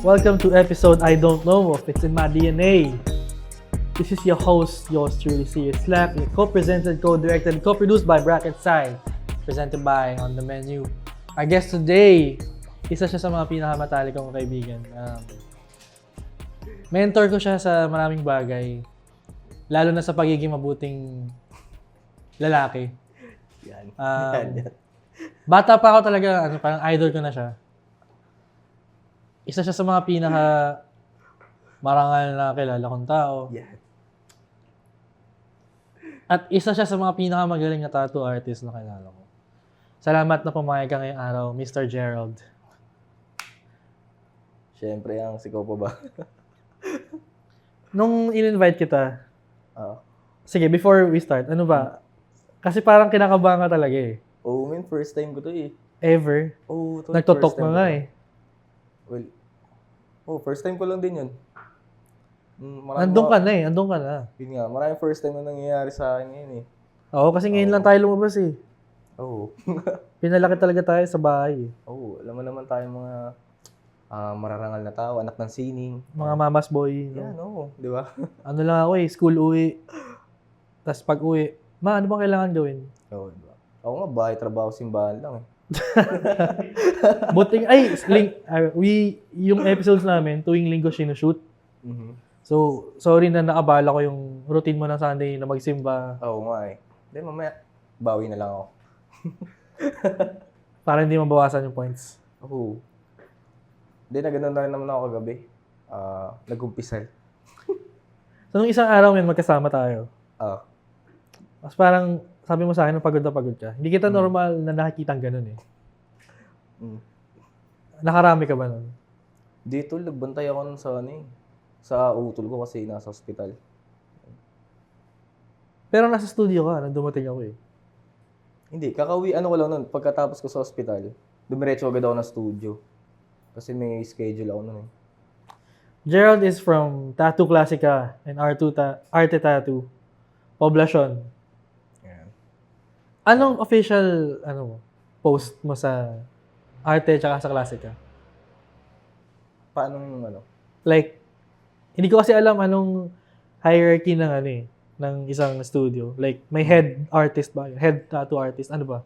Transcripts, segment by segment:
Welcome to episode I Don't Know of It's in My DNA. This is your host, yours truly, Sirius Slack, co-presented, co-directed, co-produced by Bracket Side, presented by On The Menu. Our guest today, isa siya sa mga pinakamatalik kong kaibigan. Mentor ko siya sa maraming bagay, lalo na sa pagiging mabuting lalaki. Yan. Bata pa ako talaga, parang idol ko na siya. Isa siya sa mga pinaka marangal na kilala kong tao. Yan. At isa siya sa mga pinakamagaling na tattoo artist na kilala ko. Salamat na pumayag ka ngayong araw, Mr. Gerald. Siyempre, ang sikaw pa ba? Nung in-invite kita, Oo. sige, before we start, ano ba? Kasi parang kinakabahan ka talaga eh. Oh, man, first time ko to eh. Ever. Oh, to Nagtotok first na time nga ko to. eh. Well, first time ko lang din yun. Andun ka na eh, andun ka na. Yun nga, maraming first time na nangyayari sa akin ngayon eh. Oo, kasi ngayon lang tayo lumabas eh. Oo. Pinalaki talaga tayo sa bahay eh. Oo, alam mo naman tayo mga mararangal na tao, anak ng sining. Mga mamas boy. Yan, No? oo. Di ba? Ano lang ako eh, school uwi. Tapos pag uwi, ano bang kailangan gawin? Oo, di ba? Ako nga, bahay, trabaho, simbahan lang eh. Buting, yung episodes namin, tuwing linggo sinushoot. Mhm. So, sorry na nakabala ko yung routine mo ng Sunday na magsimba Oo nga eh. Then mamaya, bawi na lang ako. para hindi mabawasan yung points. Oo. Then, naganoon na rin naman ako kagabi. Nag-umpisal. So, nung isang araw may magkasama tayo. Ah. Mas parang, sabi mo sa akin, pagod na pagod ka. Hindi kita normal na nakikita ganun eh. Mm. Nakarami ka ba nun? Dito, nagbantay ako nun sa utol ko kasi nasa ospital. Pero nasa studio ka, nang dumating ako eh. Hindi, kakauwi, ko lang nun, pagkatapos ko sa ospital, dumiretso agad ako ng studio. Kasi may schedule ako nun eh. Gerald is from Tattoo Classica and Arte Tattoo, Poblacion. Yeah. Anong official post mo sa Arte tsaka sa Classica? Paanong Like, hindi ko kasi alam anong hierarchy ng isang studio. Like, may head artist ba? Head tattoo artist, ano ba?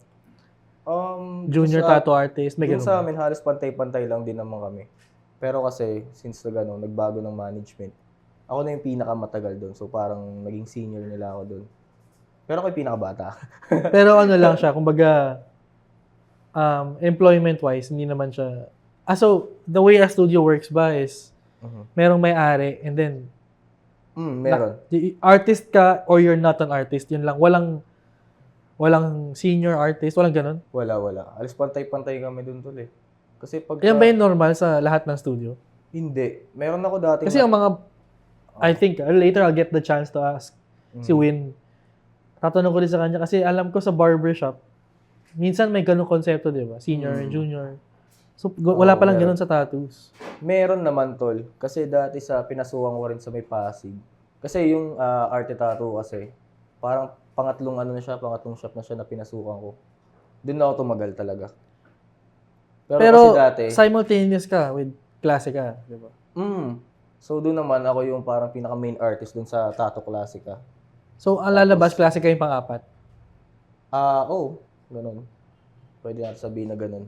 Junior tattoo artist, may Dun ganun sa ba? amin, halos pantay-pantay lang din naman kami. Pero kasi, since nagbago ng management, ako na yung pinakamatagal doon. So parang naging senior nila ako doon. Pero ako yung pinakabata. Pero ano lang siya, kumbaga, employment-wise, hindi naman siya... so, the way a studio works ba is, merong may-ari, and then, Meron. Artist ka or you're not an artist, yun lang. Walang senior artist, walang ganun. Wala. Alis pantay-pantay kami doon tol eh. Kasi pag Yan ba yung normal sa lahat ng studio? Hindi. Meron ako dati. Kasi ang mga, I think, later I'll get the chance to ask si Win. Tatanong ko rin sa kanya kasi alam ko sa barbershop, minsan may ganung konsepto, di ba? Senior and junior. So, wala palang ganun sa tattoos. Meron naman tol. Kasi dati pinasukan ko rin sa may Pasig. Kasi yung Arte Tattoo kasi, parang pangatlong shop na siya na pinasukan ko. Doon na ako tumagal talaga. Pero kasi dati, simultaneous ka with Classica, di ba? So doon naman ako yung parang pinaka main artist doon sa Tattoo Classica. So, ang lalabas, Classica yung pang-apat. Oo. Ganun. Pwede natin sabihin na ganun.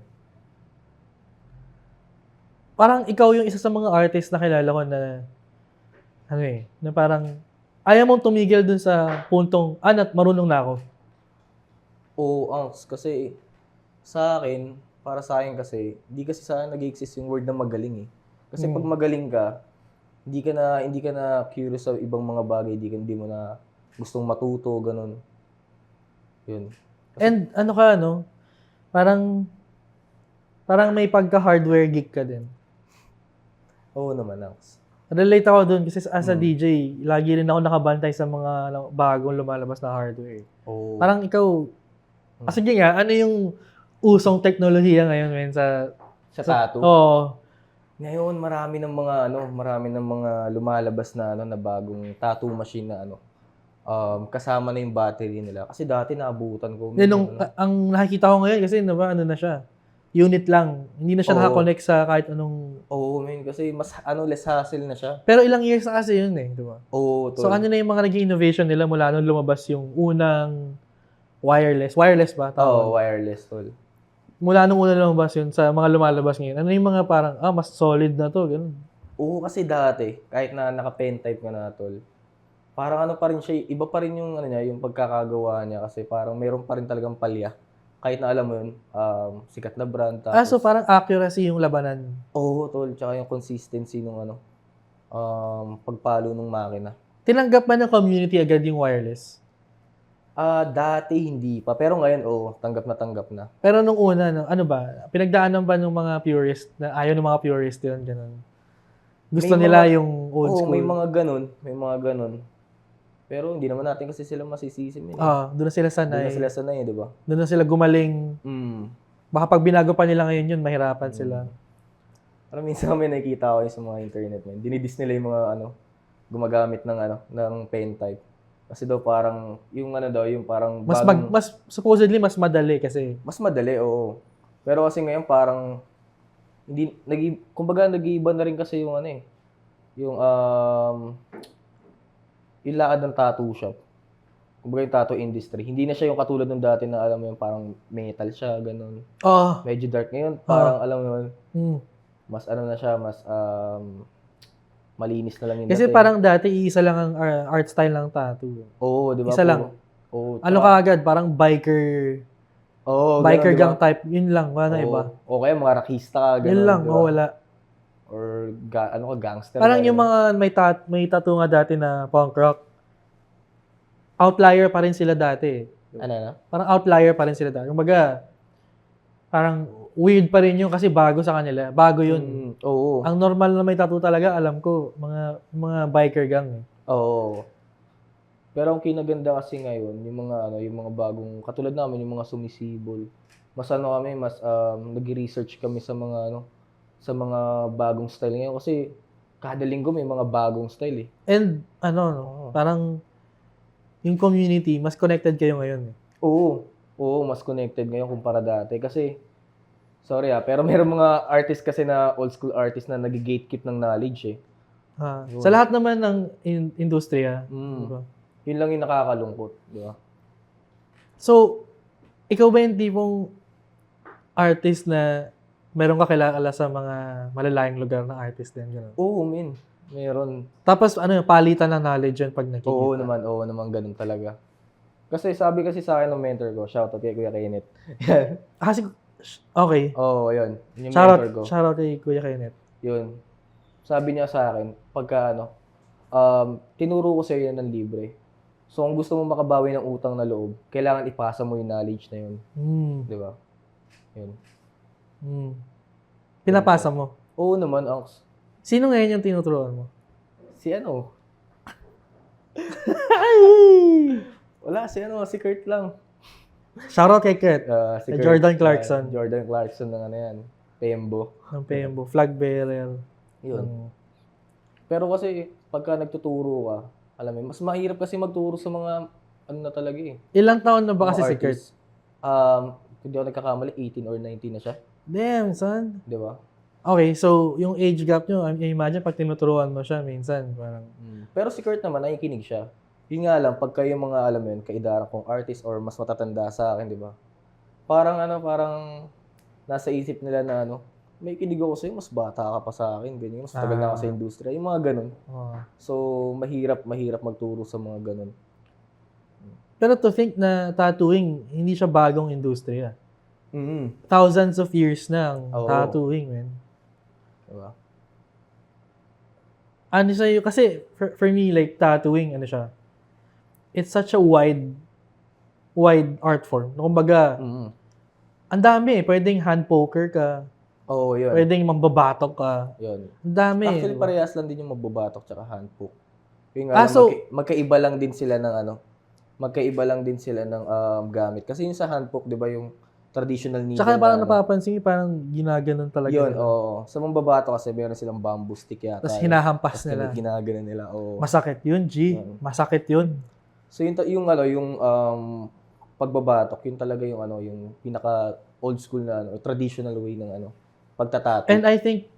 Parang ikaw yung isa sa mga artist na kilala ko na, na parang, ayaw mong tumigil dun sa puntong, marunong na ako. Oo, kasi para sa akin kasi, di kasi sa akin nag-exist yung word na magaling eh. Kasi pag magaling ka, hindi ka na curious sa ibang mga bagay, hindi mo na gustong matuto, ganun. Yun. And parang may pagka-hardware geek ka din. Oo naman, Alex. Relate ako dun kasi as a DJ, lagi rin ako nakabantay sa mga bagong lumalabas na hardware. Oo. Parang ikaw, sige nga, ano yung usong teknolohiya ngayon sa tattoo? Oo. Ngayon, marami ng mga lumalabas na na bagong tattoo machine na kasama na yung battery nila. Kasi dati naabutan ko. Ang nakikita ko ngayon kasi na siya, unit lang. Hindi na siya Oo. nakakonect sa kahit anong... Oo, man. Kasi mas less hassle na siya. Pero ilang years na kasi yun eh, di ba? Oo, So ano na yung mga naging innovation nila mula nung lumabas yung unang wireless? Wireless ba Oo, tawag? wireless, tol. Mula nung una lumabas yun sa mga lumalabas ngayon, ano yung mga parang, mas solid na to, ganun. Oo, kasi dati, kahit na naka-pen type ka na, tol, parang ano pa rin siya, iba pa rin yung ano niya, yung pagkakagawa niya kasi parang meron pa rin talagang palya. Kahit na alam mo yun, sikat na brand tapos So parang accuracy yung labanan. oo, tol, tsaka yung consistency nung ano, pagpalo ng makina. Tinanggap ba ng community agad yung wireless? Dati hindi pa, pero ngayon tanggap na tanggap na. Pero nung una, no, ano ba? Pinagdaanan ba ng mga purist na ayaw ng mga purist yun, ganun? Gusto May nila mga- yung old Oo, school. may mga ganun. Pero hindi naman natin kasi sila masisisi min. Doon na sila Doon sanay. na sila sanay, di ba? Doon na sila gumaling. Mm. Baka pag binago pa nila ngayon yun, mahirapan sila. Parang minsan kami nakikita ko yung sa mga internet na dinidis nila yung mga gumagamit ng pen type. Kasi daw parang yung yung parang bagong, Mas supposedly mas madali kasi. mas madali, oo. Pero kasi ngayon parang kumbaga nag-iiba na rin kasi yung yung lakad ng tattoo shop. Kumbaga yung tattoo industry. Hindi na siya yung katulad ng dati na alam mo yung parang metal siya, ganun. Oh, Medyo dark ngayon, parang alam mo yun, hmm. mas na siya, mas malinis na lang yung Kasi dating. parang dati iisa lang ang art style ng tattoo. Oo, di ba? Isa lang. Oo, Ano ka agad? Parang biker ganun, di ba? gang type. Yun lang, wala na Oo. iba. O kaya mga rakista ka, ganun. Yun lang, di ba? wala. Or gangster. Parang ka, yung ganun. mga may tattoo nga dati na punk rock. Outlier pa rin sila dati. Ano? Parang outlier pa rin sila dati. Kumbaga, parang weird pa rin yun kasi bago sa kanila. Bago yun. Oo. Ang normal na may tattoo talaga, alam ko, mga biker gang eh. Oo. Pero ang kinaganda kasi ngayon, yung mga bagong, katulad namin, yung mga sumisibol. Mas kami, mas nag-research kami sa mga bagong style ngayon. Kasi kada linggo may mga bagong style eh. And parang yung community, mas connected kayo ngayon eh. Oo, mas connected ngayon kumpara dati. Kasi, sorry pero mayroong mga artist kasi na old school artist na nag-gatekeep ng knowledge eh. Sa lahat naman ng industriya. Diba? Yun lang yung nakakalungkot, di ba? So, ikaw ba yung tipong artist na meron ka kilala sa mga malalayang lugar na artist din? Gano'n? Oo, meron. Tapos, palitan ng knowledge yun pag nakikita? Oo naman, ganun talaga. Kasi sabi kasi sa akin ng mentor ko, shoutout kay Kuya Kenneth. Okay. Oo, yun. Yung mentor ko. Shoutout kay Kuya Kenneth. Yun. Sabi niya sa akin, pagka tinuro ko sa iyo ng libre. So, kung gusto mo makabawi ng utang na loob, kailangan ipasa mo yung knowledge na yun. Di ba? Yun. Pinapasa mo? Oo naman, Anks. Sino ngayon yung tinuturuan mo? Si Wala, si Kurt lang. Shoutout kay Kurt. Si Kay Kurt, Jordan Clarkson. Jordan Clarkson ng yan. Pembo. Ng PMBO. Flag bearer. Yun. Pero kasi, pagka nagtuturo ka, alam mo, mas mahirap kasi magturo sa mga, na talaga eh. Ilang taon na ba kasi Mga si Kurt? artists. Hindi ako nagkakamali, 18 or 19 na siya. Damn, son. Di ba? Okay, so yung age gap nyo, I imagine pag tinuturuan mo siya, minsan parang... Pero si Kurt naman, nakikinig siya. Yun nga lang, pagka yung mga, alam mo yun, kaidaran kong artist or mas matatanda sa akin, di ba? Parang nasa isip nila na may kinig ako sa'yo, mas bata ka pa sa akin, ganyan, mas tagal na ako sa industriya, yung mga ganun. So, mahirap magturo sa mga ganun. Pero to think na tattooing, hindi siya bagong industriya. Mm-hmm. Thousands of years na ang Oo. tattooing, man. Diba? Ano sa'yo, kasi for me, like tattooing, it's such a wide art form. Kumbaga, ang dami eh. Pwedeng hand poker ka. Oo, yun. Pwedeng mambabatok ka. Yun. Ang dami. Actually, diba? parehas lang din yung magbabatok tsaka handpoke. Yung nga lang, so, magkaiba lang din sila ng gamit. Kasi yung sa handpoke, di ba, yung traditional needle. Tsaka parang napapansin, parang ginaganon talaga. Yun, oo. Sa mambabatok kasi meron silang bamboo stick yata. Tapos hinahampas nila. Ginaganon nila, oo. Masakit yun, G. Yun. Masakit yun. So yung pagbabatok, yun talaga yung yung pinaka old school na ano, traditional way ng ano, pagtatato. And I think,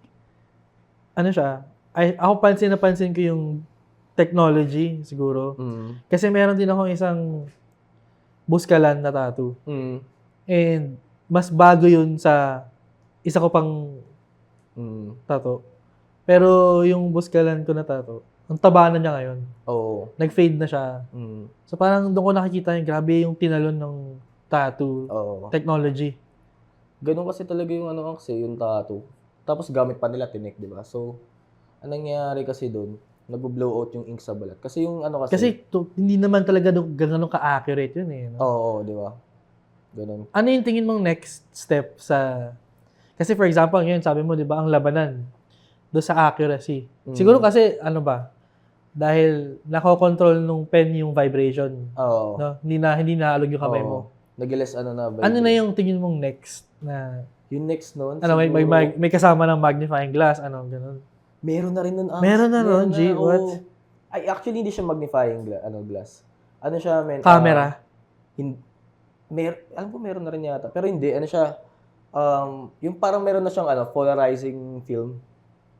ano siya, ako pansin na pansin ko yung technology siguro. Kasi meron din akong isang buskalan na tattoo. And mas bago yun sa isa ko pang tattoo. Pero yung buskalan ko na tattoo, ang taba na niya ngayon. Oo. Nag-fade na siya. So parang doon ko nakikita yung grabe yung tinalon ng tattoo technology. Ganun kasi talaga yung ano kasi, yung tattoo. Tapos gamit pa nila tinik, di ba? So, anong nangyayari kasi doon, nag-blow out yung ink sa balat. Kasi yung ano kasi... Kasi hindi naman talaga ganun ka-accurate yun eh. No? Oo, di ba? Ganun. Ano yung tingin mong next step sa... Kasi for example, ngayon sabi mo, di ba, ang labanan doon sa accuracy. Siguro kasi, ano ba, dahil nako-control nung pen yung vibration. Oo. No? Hindi na alog yung kamay mo. Nag-less ano na. Ano na yung tingin mong next na... Yung next nun, ano, may kasama ng magnifying glass, ano, ganun. Meron na rin nun. Meron na nun, G, what? Ay, actually, hindi siya magnifying glass. Ano siya, men? Camera? Alam ko meron na rin yata. Pero hindi, ano siya, yung parang meron na siyang polarizing film.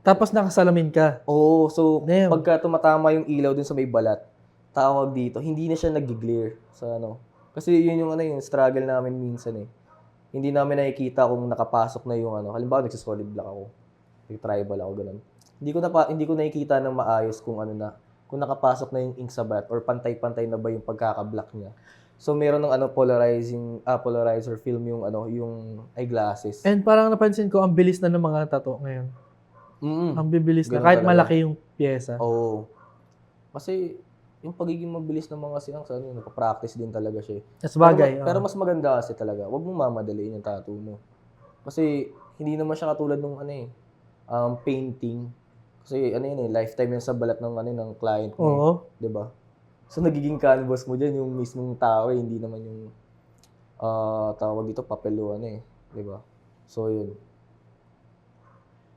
Tapos nakasalamin ka. Oo, so Damn. pagka tumatama yung ilaw dun sa may balat, tawag dito, hindi na siya nag-glare sa ano. Kasi yun yung yung struggle namin minsan eh. Hindi namin nakikita kung nakapasok na yung ano. Halimbawa, nagsa-solid black ako. Nag-tribal ako, ganun. Hindi ko nakikita ng maayos kung ano na, kung nakapasok na yung ink sa balat or pantay-pantay na ba yung pagkaka-black niya. So meron ng polarizer film yung yung eyeglasses. And parang napansin ko ang bilis na ng mga tattoo ngayon. Ang bibilis na kahit talaga. malaki yung pyesa. Oo. Kasi yung pagiging mabilis ng mga siyang nagpa-practice din talaga siya. That's bagay. Pero mas maganda kasi talaga, wag mong mamadaliin yung tattoo mo. Kasi hindi naman siya katulad ng painting. Kasi lifetime yan sa balat ng ng client mo. Oo. 'Di ba? So nagiging canvas mo diyan yung mismong tao, hindi naman yung tawag dito papel o 'di ba? So yun.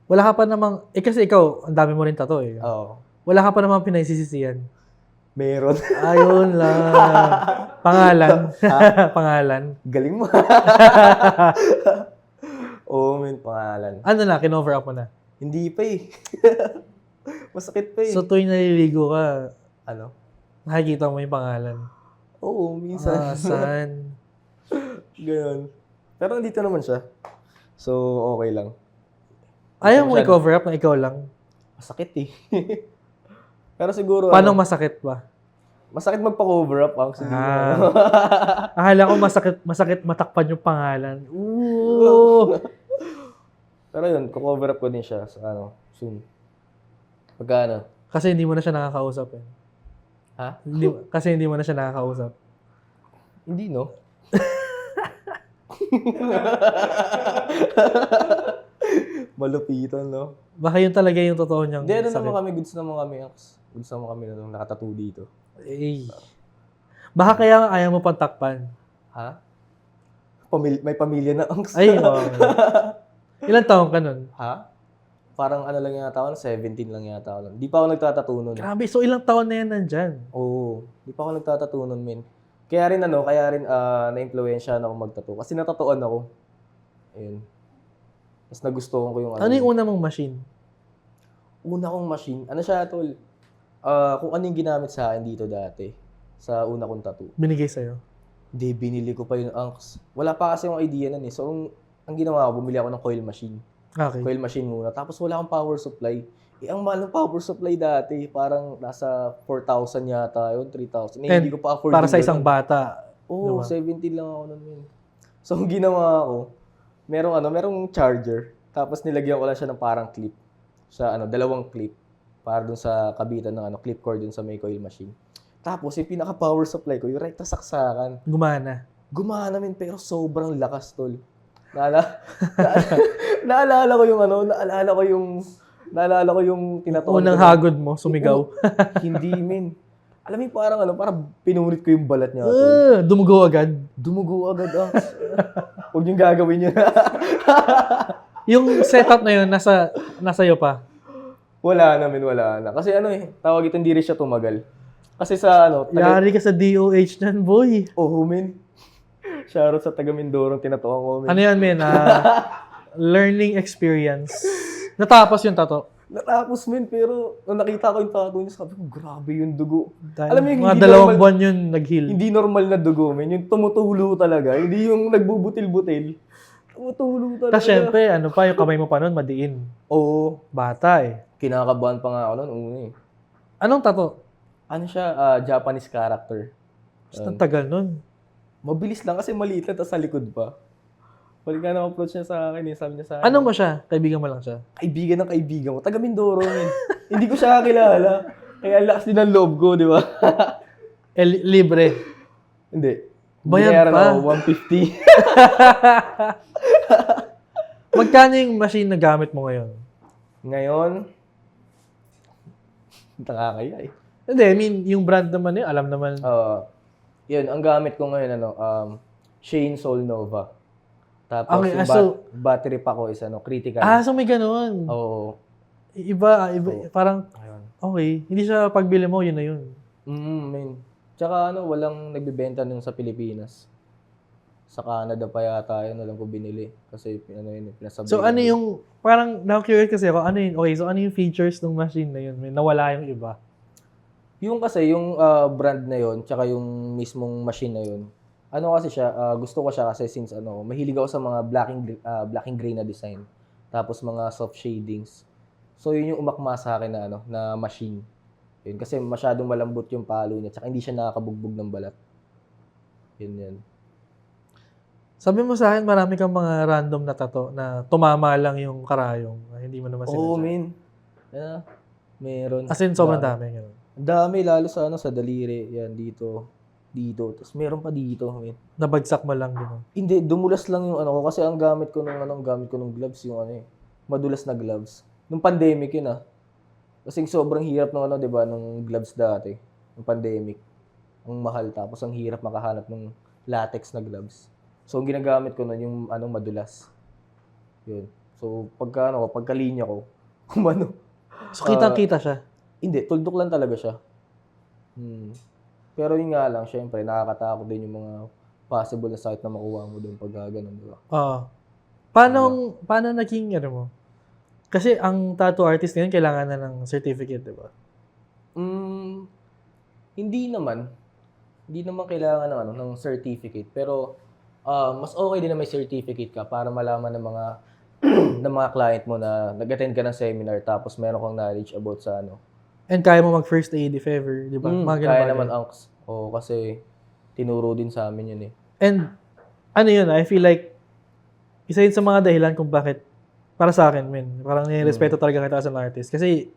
Wala ka pa namang, kasi ikaw, ang dami mo rin tattoo eh. Oo. Wala ka pa namang pinagsisisihan. Meron. Ayun lang. Pangalan. Pangalan. Galing mo. Oo, may pangalan. Ano na, kinover up mo na? Hindi pa eh. Masakit pa eh. So tuwing naliligo ka, nakikita mo yung pangalan. Oo, minsan. Saan? Ganun. Pero nandito naman siya. So, okay lang. Ayaw mo i-cover up na ikaw lang. Masakit eh. Pero siguro... Paano masakit ba? Masakit magpa-cover up ang siguro. Akala ko masakit matakpan yung pangalan. Ooh! Pero yun, cover up ko din siya sa soon. Pagka Kasi hindi mo na siya nakakausap eh. Ha? Kasi hindi mo na siya nakakausap. Hindi, no? Malupitan, no? Baka yun talaga yung totoo niyang Hindi, sakit. goods naman kami. Goods naman kami na nakatattoo dito. Eh. Baka kaya ayaw mo pang takpan. Ha? May pamilya na, Angs. Ay, okay. Ilan taong ka nun? Ha? Parang lang yata ako, 17 lang yata ako. Di pa ako nagtatattoo nun. Grabe, so ilang taon na yan nandyan? Oo. Di pa ako nagtatattoo nun, men. Kaya rin na-influensya na ako magtattoo. Kasi natatuan ako. Ayun. Mas nagustuhan ko yung Ano yung una mong machine? Una kong machine? Ano siya, tol? Kung ano yung ginamit sa akin dito dati. Sa una kong tattoo. Binigay sa'yo? Hindi, binili ko pa yun, Anks. Wala pa kasi yung idea nun eh. So, ang ginawa ko, bumili ako ng coil machine. Okay. Coil machine muna. Tapos wala akong power supply. Ang mahal ng power supply dati, parang nasa 4,000 yata yun, 3,000. Hindi ko pa afford. Para sa isang bata. Oo, 17 lang ako nun. So, ang ginawa ko, merong charger. Tapos nilagyan ko lang siya ng parang clip. Sa dalawang clip. Para dun sa kabitan ng clip cord dun sa may coil machine. Tapos, yung pinaka-power supply ko, yung rekta saksakan. Gumana. Gumana min, pero sobrang lakas, tol. Naalala ko yung tinatawag. Unang hagod mo, sumigaw. Hindi, min. Alam mo, parang pinunit ko yung balat niya. Tol. Dumugo agad. Huwag yung gagawin yun. Yung setup na yun, nasa iyo pa. Wala na. Kasi tawag ito, hindi rin siya tumagal. Kasi sa Yari ka sa DOH nan, boy. Oh, min. Shoutout sa taga Mindoro, tinatuan ko. Ano yan, men? Learning experience. Natapos yung tato. Natapos, men, pero nung nakita ko yung tattoo niya, sabi ko, grabe yung dugo. Dahil Alam mo yung mga hindi 2 normal, buwan yun nag-heal. hindi normal na dugo, men. Yung tumutulo talaga. Hindi yung nagbubutil-butil. Tumutulo talaga. Tapos syempre, ano pa, yung kamay mo pa nun, madiin. Oo. Bata eh. Kinakabahan pa nga ako nun, una eh. Anong tato? Ano siya, Japanese character. Basta ang tagal nun. Mabilis lang kasi maliit lang, tapos sa likod pa. Balik nga na-approach niya sa akin, eh. Sabi niya sa akin, Ano mo siya? Kaibigan mo lang siya? kaibigan ng kaibigan ko. Taga Mindoro, men. Hindi ko siya kilala. Kaya ang lakas din ng loob ko, di ba? Libre. Hindi. Bayad Binayaran pa. ako, 150. Magkano yung machine na gamit mo ngayon? Ngayon, nakakaya eh. Hindi, I mean, yung brand naman yun, alam naman. Yun, ang gamit ko ngayon, Shane Soul Nova. Tapos Okay, yung battery pa ko is critical. So may ganun. Oo. Iba, parang, Ayun. okay, hindi siya pagbili mo, yun na yun. Men. Tsaka walang nagbebenta nun sa Pilipinas. Sa Canada pa yata yun, alam ko binili. Kasi pinasabay. So ano yung, parang na-curious kasi ako, ano yun, okay, so ano yung features ng machine na yun? May nawala yung iba. Yung kasi, yung brand na yun, tsaka yung mismong machine na yun, kasi siya, gusto ko siya kasi since mahilig ako sa mga black and gray na design. Tapos mga soft shadings. So yun yung umakma sa akin na na machine. Yun, kasi masyadong malambot yung palo niya, tsaka hindi siya nakakabugbog ng balat. Yun. Sabi mo sa akin, marami kang mga random na tato na tumama lang yung karayong. Hindi mo naman Oo, sinadya. men. Meron. As in, sobrang dami. Ganun. Ang dami, lalo sa sa daliri. Yan, dito. Tapos meron pa dito, men. Nabagsak mo lang, gano'n. Hindi, dumulas lang yung ko. Kasi ang gamit ko nung gloves, yung madulas na gloves. Nung pandemic yun Kasi sobrang hirap ng di ba, nung gloves dati. Nung pandemic. Ang mahal. Tapos ang hirap makahanap ng latex na gloves. So, ang ginagamit ko nun yung madulas. Yun. So, pagkalinya ko, So, kitang-kita siya. Hindi, tuldok lang talaga siya. Pero yun nga lang, syempre, nakakatakot din yung mga possible na sakit na makuha mo doon pag ganun, di ba? Oo. Paano naging, mo? Kasi ang tattoo artist ngayon, kailangan na ng certificate, di ba? Hindi naman. Hindi naman kailangan ng certificate. Pero, mas okay din na may certificate ka para malaman ng mga ng mga client mo na nag-attend ka ng seminar tapos meron kang knowledge about sa And kaya mo mag-first aid if ever, di ba? Kaya naman, Anks. Oo, kasi tinuro din sa amin yun eh. And, yun, I feel like, isa yun sa mga dahilan kung bakit, para sa akin, parang nirespeto talaga kita as an artist. Kasi,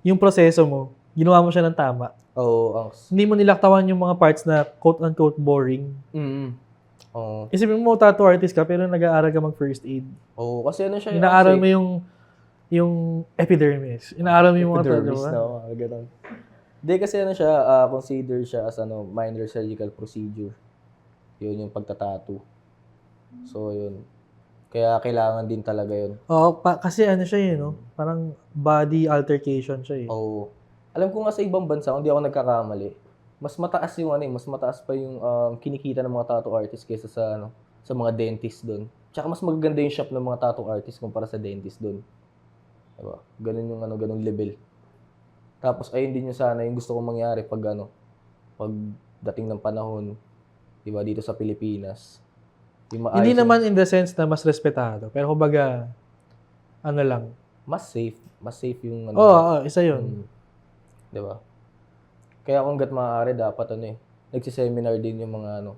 yung proseso mo, ginawa mo siya ng tama. Oo, Anks. Hindi mo nilaktawan yung mga parts na quote-unquote boring. Oo. Isipin mo, tattoo artist ka, pero nag-aaral ka mag-first aid. Oo, kasi siya. Inaaral mo yung epidermis. Inaaral mo yung mga epidermis, ganun. Hindi, kasi siya, consider siya as minor surgical procedure. Yun yung pagtatattoo. So, yun. Kaya kailangan din talaga yun. Oo, kasi siya yun, parang body altercation siya eh. Oo. Alam ko nga sa ibang bansa, hindi ako nagkakamali, mas mataas yung mas mataas pa yung kinikita ng mga tattoo artist kaysa sa mga dentist doon. Tsaka mas magaganda yung shop ng mga tattoo artist kumpara sa dentist doon. Diba? Ganun yung ganung level. Tapos ayun din yung sana yung gusto kong mangyari pag dating ng panahon, 'di ba, dito sa Pilipinas. Hindi naman in the sense na mas respetado, pero kumbaga lang, mas safe yung isa 'yun. 'Di ba? Kaya kung maaari dapat nagsiseminar din yung mga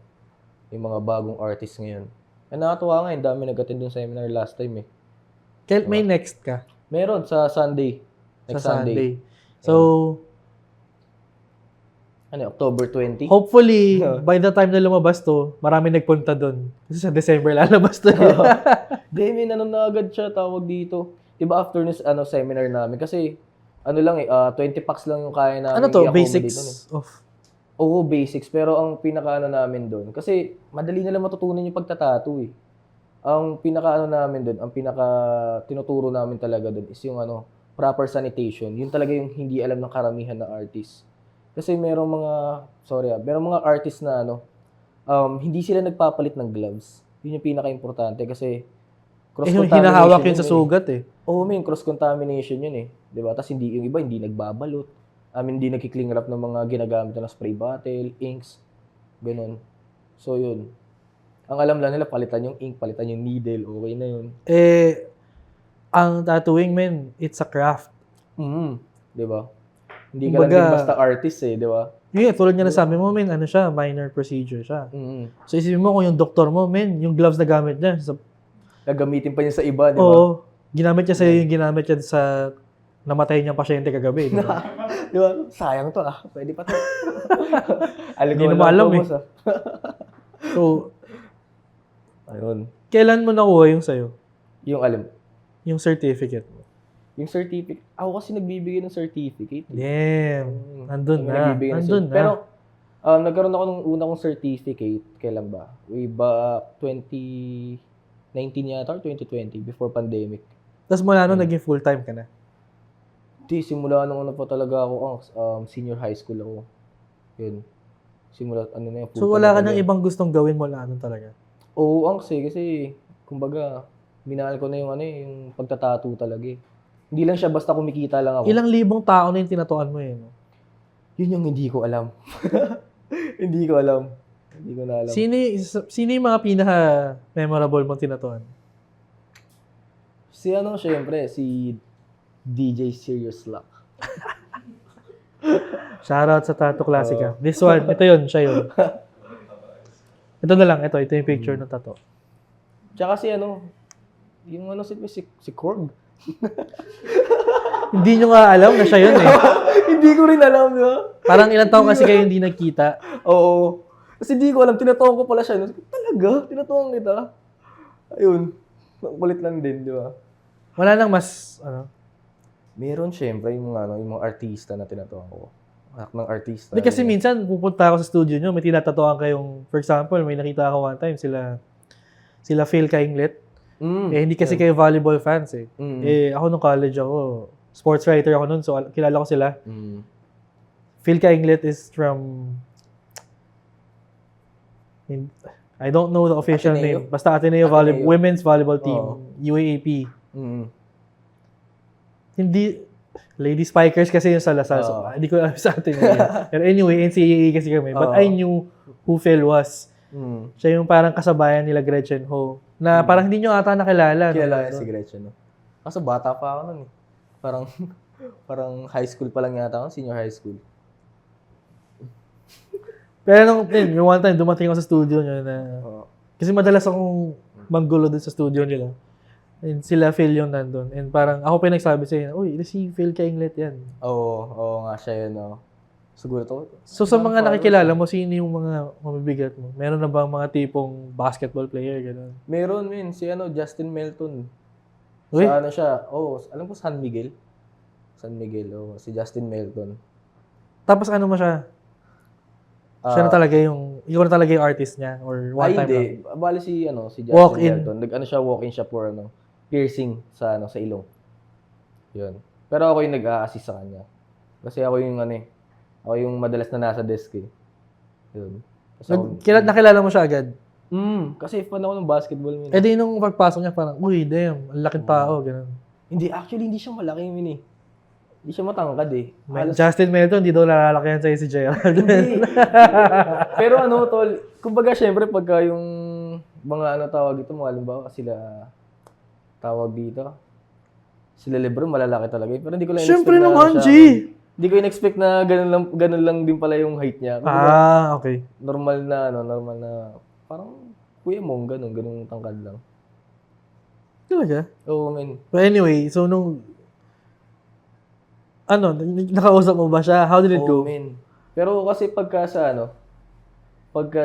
yung mga bagong artists ngayon. Nakakatuwa nga, dami nag-attend yung seminar last time eh. May next ka? Meron sa Sunday. Next Sunday. So, October 20? Hopefully, by the time na lumabas to, marami nagpunta doon. Kasi sa December lalabas to. Demi, na agad siya, tawag dito. Diba after this seminar namin? Kasi, 20 packs lang yung kaya namin. Ano to? Basics of? Oo, basics. Pero ang pinaka namin doon, kasi madali na lang matutunan yung pagtatattoo eh. Ang pinaka namin doon, ang pinaka tinuturo namin talaga doon is yung proper sanitation. Yun talaga yung hindi alam ng karamihan na artist. Kasi merong mga artist na hindi sila nagpapalit ng gloves. Yun yung pinaka-importante kasi Yung cross-contamination hinahawak yun sa eh. sugat eh. Oo, cross-contamination yun eh. 'Di ba? Tapos yung iba hindi nagbabalot. Hindi nagki-cling wrap ng mga ginagamit na spray bottle, inks, ganun. So yun. Ang alam lang nila, palitan yung ink, palitan yung needle, okay na yun. Ang tattooing, men, it's a craft. 'Di ba? Hindi ka lang din basta artist eh, 'di ba? Yun, tulad nga na sabi mo, men, siya, minor procedure siya. So isipin mo kung yung doktor mo, men, yung gloves na gamit niya, Gagamitin pa niya sa iba, 'di ba? oo, ginamit niya sa'yo yung ginamit niya sa namatay niyang pasyente kagabi. Di ba? Di ba? Sayang to pwede pa to. Hindi naman alam eh. So, ayun. kailan mo nakuha yung sa'yo? Yung alam. Yung certificate mo? Yung certificate. Ako kasi nagbibigay ng certificate. Damn. Nandun na. Pero, nagkaroon ako ng una kong certificate. Kailan ba? Way back 2019 yata or 2020, before pandemic. Tapos mula nun, naging full-time ka na? Di, simula nung pa talaga ako, senior high school ako. Yun. Simula, na yung So, wala ka nang ibang gustong gawin mula nun talaga? Oo, kasi, kumbaga, minahal ko na yung pagtatato talaga eh. Hindi lang siya basta kumikita lang ako. Ilang libong tao na yung tinatuan mo eh, no? Yun yung hindi ko alam. Hindi ko alam. Hindi ko na alam. Sino yung mga pinaka-memorable mong tinatuan? Syempre, si DJ Serious Luck. Shoutout sa Tattoo Classica. This one, ito yun, siya yun. Ito na lang, ito yung picture ng tattoo. Tsaka si Korg. Hindi nyo nga alam na siya yun eh. Hindi ko rin alam, di ba? Parang ilang taon kasi kayo hindi nagkita. Oo. Kasi hindi ko alam, tinatawag ko pala siya. Talaga? Tinatawag kita? Ayun. Kulit lang din, di ba? Wala nang mas, Meron syempre yung mga artista na tinatawag ko. Anak ng artista. Hindi kasi minsan pupunta ako sa studio nyo, may tinatatuan kayong, for example, may nakita ako one time, sila Phil Kainglet. Hindi kasi kayo volleyball fans eh. Ako nung college ako, sports writer ako nun, so kilala ko sila. Phil Kainglet is from, I don't know the official name. Basta Ateneo Women's Volleyball Team, UAAP. Hindi, Lady Spikers kasi yung sa Lasal. So, hindi ko alam sa atin yun. Pero anyway, NCAA kasi kami. But I knew who Phil was. Siya yung parang kasabayan nila Gretchen Ho. Na parang hindi nyo ata nakilala. Kilala si Gretchen, no? Kaso bata pa ako nun eh. Parang high school pa lang yata ako, senior high school. Pero yung one time, dumating ako sa studio nyo na... Kasi madalas akong manggulo dun sa studio nila. And sila Phil yung nandun. And parang ako pa yung nagsabi sa'yo, uy, si Phil Kainglet yan. Oo nga siya yun, no? Siguro to. So sa mga nakikilala mo, sino yung mga mabibigat mo? Meron na ba mga tipong basketball player, gano'n? Meron, si Justin Melton. Uy? Sa siya? Alam ko San Miguel. Si Justin Melton. Tapos ano mo siya? Siya na talaga ikaw na talaga yung artist niya? Or one time hindi. lang? Bali si Justin Walk-in. Melton. Walk-in siya for piercing sa ilong. Yun. Pero ako yung nag-a-assist sa kanya. Kasi ako yung madalas na nasa desk eh. Yun. Nakilala mo siya agad? Kasi fan ako ng basketball. Di nung pagpasok niya parang, uy, damn, ang laking tao, gano'n. Hindi siya malaki Hindi siya matangkad eh. Justin Melton, hindi daw lalalakihan sa'yo si Gerald. Pero tol, kumbaga syempre pagka yung mga tawag ito, mga halimbawa tawag dito, sila Lebron malalaki talaga. Pero hindi ko lang syempre naman, G! Hindi ko in-expect na ganun lang din pala yung height niya. Okay. Normal na, parang kuya mong ganun tangkad lang. Talaga? Oo, man. But anyway, so nakausap mo ba siya? How did it go? Man. Pero kasi pagka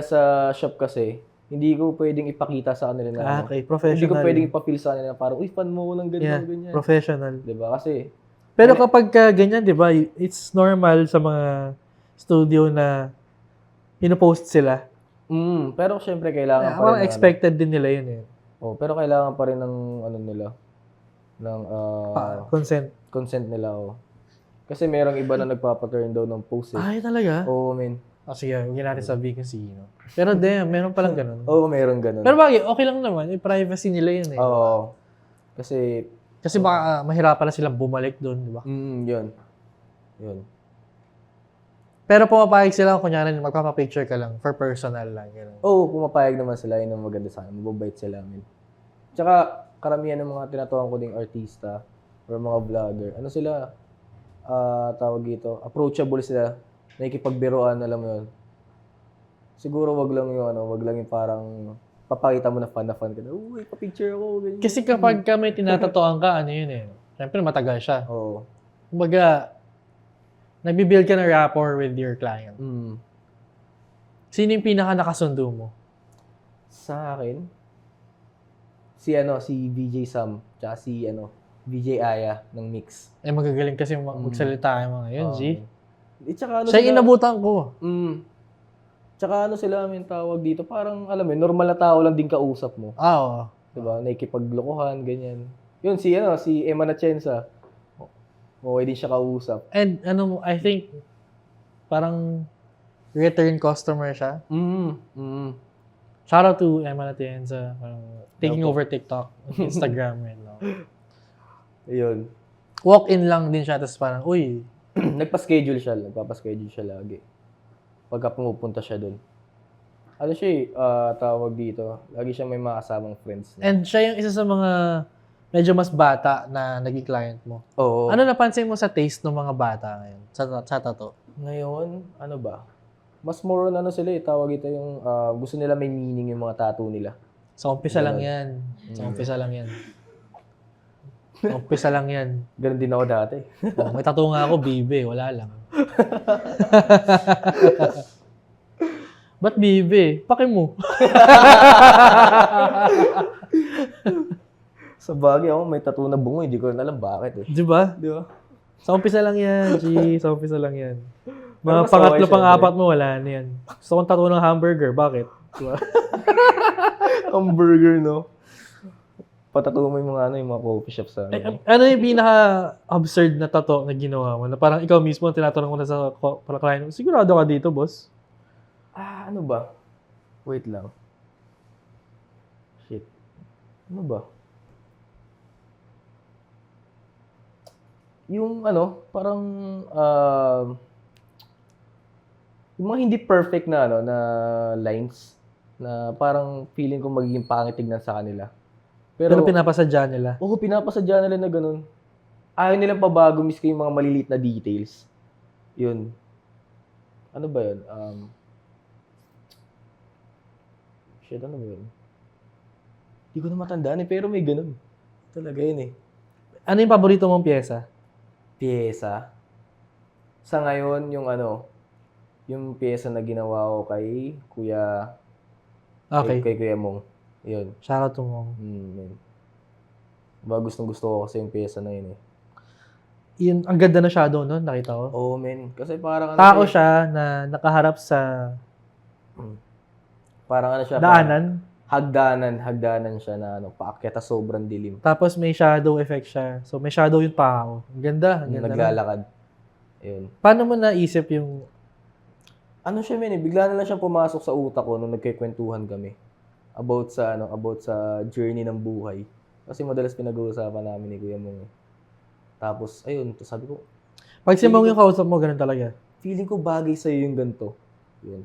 sa shop kasi, hindi ko pwedeng ipakita sa kanila na Okay, professional. Hindi ko pwedeng ipapil sa kanila na parang, uy, fan mo ko ng ganyan, ganyan. Professional. Diba? Kasi, pero kapag ganyan, diba, it's normal sa mga studio na pinopost sila. Pero syempre, kailangan pa rin. Expected din nila yun eh. Pero kailangan pa rin ng nila, ng consent nila. Kasi merong iba na nagpapaturn daw ng post eh. Ay, talaga? Oo, men. Sige, huwag natin sabihin kung sino. Pero meron palang ganun. Oo, meron ganun. Pero bagay, okay lang naman. Yung privacy nila yun eh. Oo. Kasi, Kasi baka mahirapan na silang bumalik doon, di ba? yun. Pero pumapayag sila kung kunyari magpapapicture ka lang for personal lang. Ganun. Oo, pumapayag naman sila. Yun ang maganda sa akin. Mababait sila. Tsaka, karamihan ng mga tinatuhan ko ding artista or mga vlogger, ano sila, tawag dito, approachable sila, nakikipagbiruan, alam mo yun. Siguro wag lang yung parang papakita mo na fan ka na, uy, pa-picture ako, ganyan. Kasi kapag ka may tinatatuan ka, ano yun eh. Siyempre matagal siya. Oo. Kumbaga, nagbibuild ka ng rapport with your client. Sino yung pinaka nakasundo mo? Sa akin, si VJ Sam, tsaka si VJ Aya ng Mix. Eh magagaling kasi magsalita yung mga yun, G. Tsaka Siya yung inabutan ko. Tsaka sila, may tawag dito, parang alam mo, normal na tao lang din kausap mo. Oo. Diba? Nakikipaglokohan, ganyan. Yun, si Emma Nachenza. Okay din siya kausap. And I think, parang return customer siya. Shout out to Emma Atienza, taking over TikTok, Instagram, right now. Ayun. Walk-in lang din siya, tapos parang, uy. Nagpa-schedule siya lagi. Pagka pumupunta siya doon. Ano siya tawag dito, lagi siya may mga kasamang friends. And siya yung isa sa mga medyo mas bata na naging client mo. Oo. Ano napansin mo sa taste ng mga bata ngayon? Sa tattoo? Ngayon, ano ba? Mas more on sila tawag ito yung gusto nila may meaning yung mga tattoo nila. Sa umpisa lang yan. Sa umpisa lang yan. Sa umpisa lang yan. Ganun din ako dati. May tattoo nga ako, bibe. Wala lang. Ba't bibe? Paki mo. Sa bagay ako, may tattoo na bungo. Hindi ko rin alam bakit eh. Di ba? Di ba? Sa umpisa lang yan, G. Sa umpisa lang yan. Mga Mas pangatlo, okay, pang-apat mo, wala na yan. Gusto kong tattoo ng hamburger. Bakit? Diba? Hamburger, no? Patatato mo yung mga coffee shops sa Ano yung pinaka-absurd na tattoo na ginawa mo? Na parang ikaw mismo, tinatanong mo na sa client mo, sigurado ka dito, boss? Ano ba? Wait lang. Shit. Ano ba? Yung parang yung mga hindi perfect na na lines na parang feeling ko magiging pangit tignan sa kanila. Pero pinapasadya nila. Oo, pinapasadya nila na ganun. Ayaw nilang pabago miski yung mga maliliit na details. Yun. Ano ba yun? Shit, ano ba yun? Hindi ko na matandaan pero may ganun. Talaga yun eh. Ano yung paborito mong pyesa? Pyesa? Sa ngayon, yung pyesa na ginawa ko kay Kuya... Okay. Kay Kuya Mong. Yun. Shoutout to Mong. Yun. Gustong-gusto ko kasi yung pyesa na yun eh. Yun, ang ganda na shadow nun, nakita ko. Oo, men. Kasi parang Tao siya na nakaharap sa parang siya. daanan. Hagdanan siya na paakyat na sobrang dilim. Tapos may shadow effect siya. So may shadow yung tao. Ang ganda. Ang ganda Naglalakad. Ayun. Paano mo naisip yung... Ano siya, men? Bigla na lang siya pumasok sa utak ko nung nagkikwentuhan kami. About sa journey ng buhay. Kasi madalas pinag-uusapan namin ni Kuya Mong. Tapos, ayun, sabi ko, Pag si Mong yung kausap mo, ganun talaga. feeling ko bagay sa'yo yung ganito. Yun.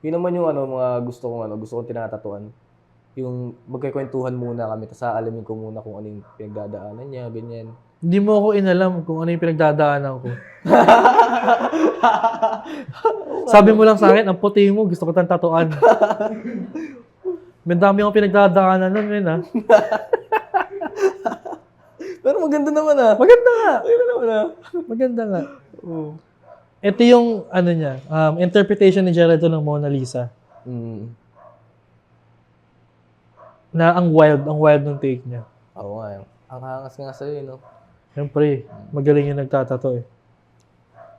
Yun naman yung mga gusto kong tinatatuan. Yung magkikwentuhan muna kami, tapos aalamin ko muna kung ano yung pinagdadaanan niya, ganyan. Hindi mo ako inalam kung ano yung pinagdadaanan ko. Sabi mo lang sa akin, ang puti mo, gusto ko tang tatuan. May dami akong pinagdadaanan nun, men, ha? Pero maganda naman Maganda nga. Maganda naman Maganda nga. Oo. Ito yung, interpretation ni Geraldo ng Mona Lisa. Na ang wild ng take niya. Oo nga. Ang hangas nga sa'yo, no? Siyempre, magaling yung nagtatato eh.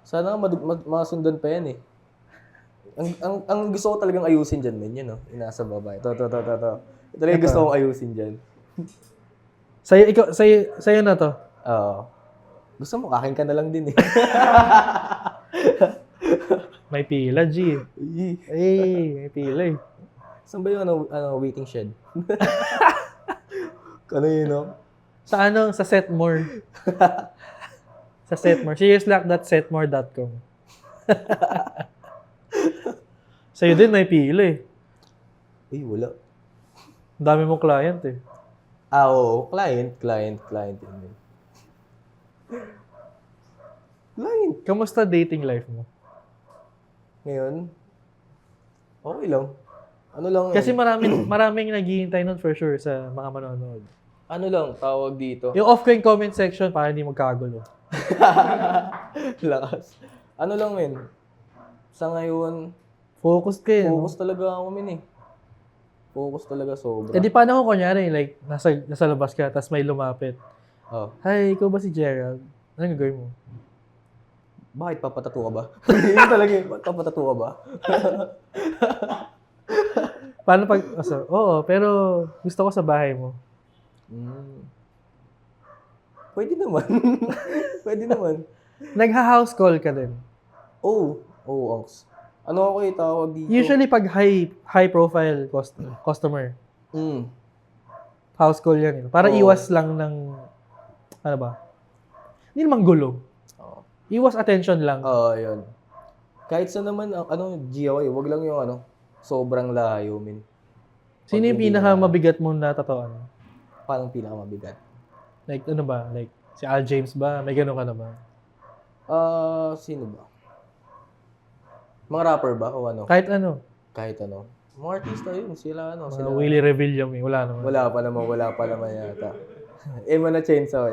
Sana masundan pa yan eh. Ang gusto ko talagang ayusin dyan, men, yun, no? Inasa baba. Ito. Ito talagang gusto kong ayusin dyan. Sa'yo na to. Oo. Gusto mo, akin ka na lang din eh. May pila, G. May pila eh. Saan ba yung waiting shed? Ano yun, no? Sa Setmore. Sa Setmore. Seriouslock.setmore.com. Sa'yo din may pila eh. Uy, wala. Ang dami mong client eh. Oo. Client. Yun. Client. Kamusta dating life mo? Ngayon, okay lang. Ano lang Kasi yun? maraming naghihintay nun for sure sa mga manonood. Ano lang, tawag dito. Yung off-screen comment section para hindi magkagulo. Lakas. Ano lang, men. Sa ngayon, Focus kayo, no? focus talaga ako, men eh. Focus talaga sobra. Eh di paano kung kunyari, like, nasa labas ka, tapos may lumapit. Oh. Hi, ikaw ba si Gerald? Anong gagawin mo? Bakit papatato ka ba? Yun talaga eh. Bakit papatato ka ba? Paano pag... Oo, pero gusto ko sa bahay mo. Pwede naman. Pwede naman. Nagha-house call ka din. Oo, Onks. Ano ako tawag dito? Usually pag high profile customer, house call yan. Para Oo. iwas lang ng... Ano ba? Hindi naman gulo. Oo. Iwas attention lang. Oo, yun. Kahit sa naman, GOA, wag lang yung sobrang layo, min. Sino yung pinaka-mabigat mong natatoan? Paano pinakamabigat? Like, ano ba? Like, si Al James ba? May ganun ka na ba? Sino ba? Mga rapper ba o ano? Kahit ano. Kahit ano. Mga artista yun, sila Mga sila. Willie Revillame, wala naman. Wala pa naman yata. Emma Chainsaw.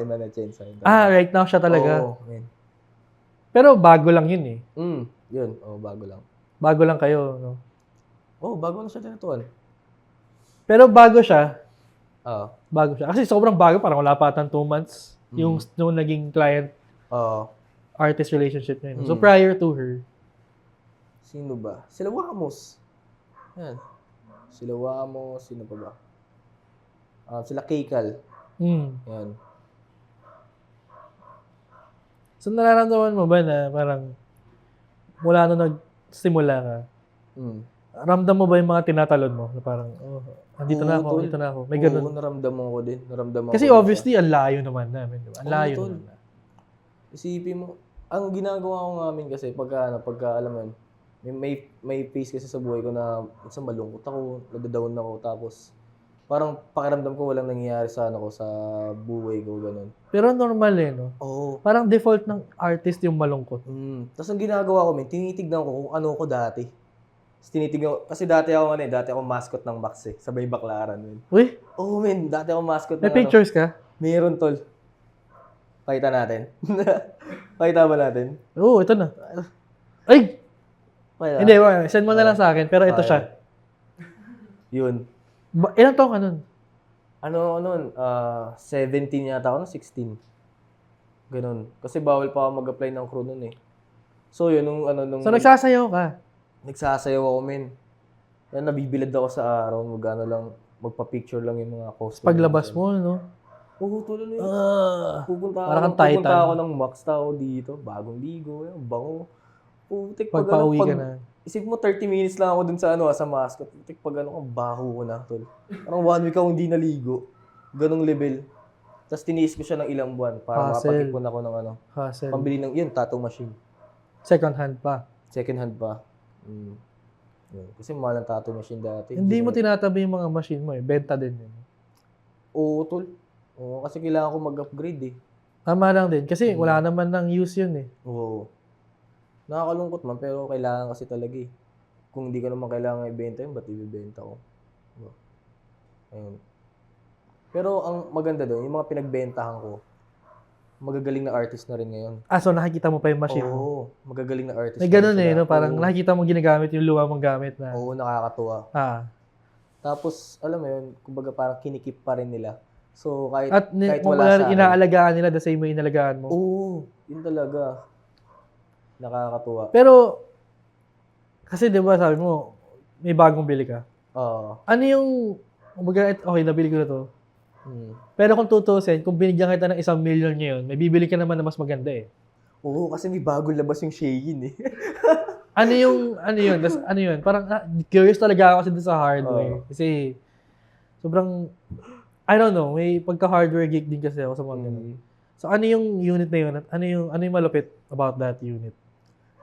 Right now siya talaga. Oo, men. Pero bago lang yun eh. Yun. Bago lang. Bago lang kayo, no? Bago lang siya tinatuan. Pero bago siya. Oo. Bago siya. Kasi sobrang bago, parang wala pa tang 2 months. Yung naging client artist relationship niya. So prior to her. Sino ba? Sila Wamos. Yan. Sila Wamos. Sino pa ba? Sila Keikal. Yan. So nararamdaman mo ba na parang mula nung nagsimula ka, ramdam mo ba yung mga tinatalon mo? Na parang, andito na ako. May ganun. Oo, naramdaman ko din. Kasi obviously, ang layo naman namin. Diba? Ang layo naman. Isipin mo, ang ginagawa ko namin kasi pagka alam mo yun, may phase kasi sa buhay ko na minsan malungkot ako, nadadown ako, tapos parang pakiramdam ko walang nangyayari sa sa buhay ko, ganun. Pero normal eh, no? Oo. Parang default ng artist yung malungkot. Tapos ang ginagawa ko, tinitignan ko kung ano ko dati. Tapos tinitignan ko, kasi dati ako mascot ng Max eh, sabay baklaran, men. Uy, Dati ako mascot may ng pictures ka? Meron, tol. Pakita natin. Pakita ba natin? Oo, ito na. Ay! Pakita. Hindi, send mo na lang sa akin, pero ito siya. Yun. Ilang taong ka nun? 17 yata ako, 16. Ganun. Kasi bawal pa ako mag-apply ng crew nun eh. So yun, nung So nagsasayaw ka? Nagsasayaw ako, men. Yan, nabibilad ako sa araw, magpa-picture lang yung mga costume. Paglabas mo, no? Oo, tuloy na yun. Pupunta ako ng Max tao dito. Bagong ligo, bango. Putik, Pagpa-uwi ka na. Isip mo, 30 minutes lang ako dun sa mascot. Putik, baho ko na, tol. Parang 1 week ako hindi naligo. Ganong level. Tapos tiniis ko siya ng ilang buwan para makapag-ipon ako ng Hassle. pambili ng, tattoo machine. Second hand pa. Second hand pa. Yun. Kasi mahal ang tattoo machine dati. Hindi mo tinatabi yung mga machine mo eh. Benta din yun. Oo, tol. Oo, kasi kailangan ko mag-upgrade eh. Tama lang din. Kasi wala naman ng use yun eh. Oo. Nakakalungkot man, pero kailangan kasi talaga eh. Kung hindi ka naman kailangan ibenta yun, ba't ibibenta ko? Diba? Ayun. Pero ang maganda doon, yung mga pinagbentahan ko, magagaling na artist na rin ngayon. So nakikita mo pa yung machine mo? Oo, magagaling na artist. May ganun eh, no? Parang nakikita mo ginagamit yung luwa mong gamit na. Oo, nakakatuwa. Tapos, alam mo yun, kumbaga parang kinikip pa rin nila. So, kahit wala sa akin. Inaalagaan nila the same way inalagaan mo. Oo, yun talaga. Nakakatuwa. Pero, kasi di ba sabi mo, may bagong bili ka. Oo. Ano yung, okay, nabili ko na to. Pero kung tutusin, kung binigyan kita ng 1 million ngayon, may bibili ka naman na mas maganda eh. Oo, kasi may bagong labas yung Shein eh. ano yun, tas ano yun, parang curious talaga ako kasi dun sa hardware. Oo. Kasi, sobrang, I don't know, may pagka-hardware geek din kasi ako sa mga ganun. Mm. So, ano yung unit na yun? At ano yung malupit about that unit?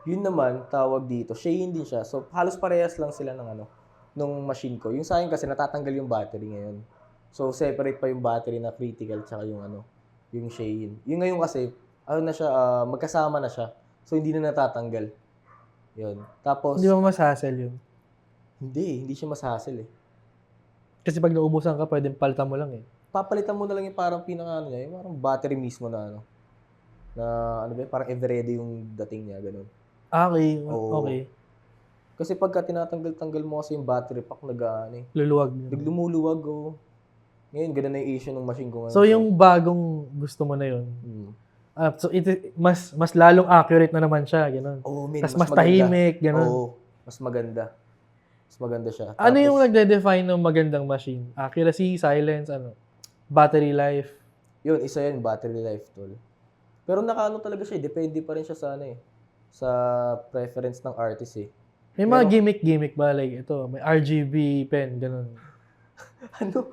Yun naman, tawag dito, Shein din siya. So, halos parehas lang sila ng nung machine ko. Yung sa akin kasi natatanggal yung battery ngayon. So, separate pa yung battery na critical tsaka yung Shein. Yung ngayon kasi, na siya, magkasama na siya. So, hindi na natatanggal. Yun. Tapos, Hindi ba mas hassle yun? hindi siya mas hassle eh. Kasi pag naubusan ka, pwedeng palitan mo lang eh. Papalitan mo na lang yung parang niya, yung parang battery mismo na parang everready yung dating niya, ganun. Okay, Oo. okay. Kasi pagka tinatanggal-tanggal mo kasi yung battery pack, Luluwag. lumuluwag, oh. Ngayon, ganun na yung issue ng machine ko ngayon. So, yung bagong gusto mo na yun, Hmm. so mas lalong accurate na naman siya, gano'n. Oh, man, Tapos mas maganda. tahimik, gano'n. Oo, mas maganda. Mas maganda siya. Ano Tapos, yung nagde-define ng magandang machine? Accuracy, silence, battery life. yun, isa yun, battery life, tol. Pero nakaano talaga siya, depende pa rin siya sa preference ng artist eh. May mga gimmick ba? Like ito, may RGB pen, gano'n. Ano?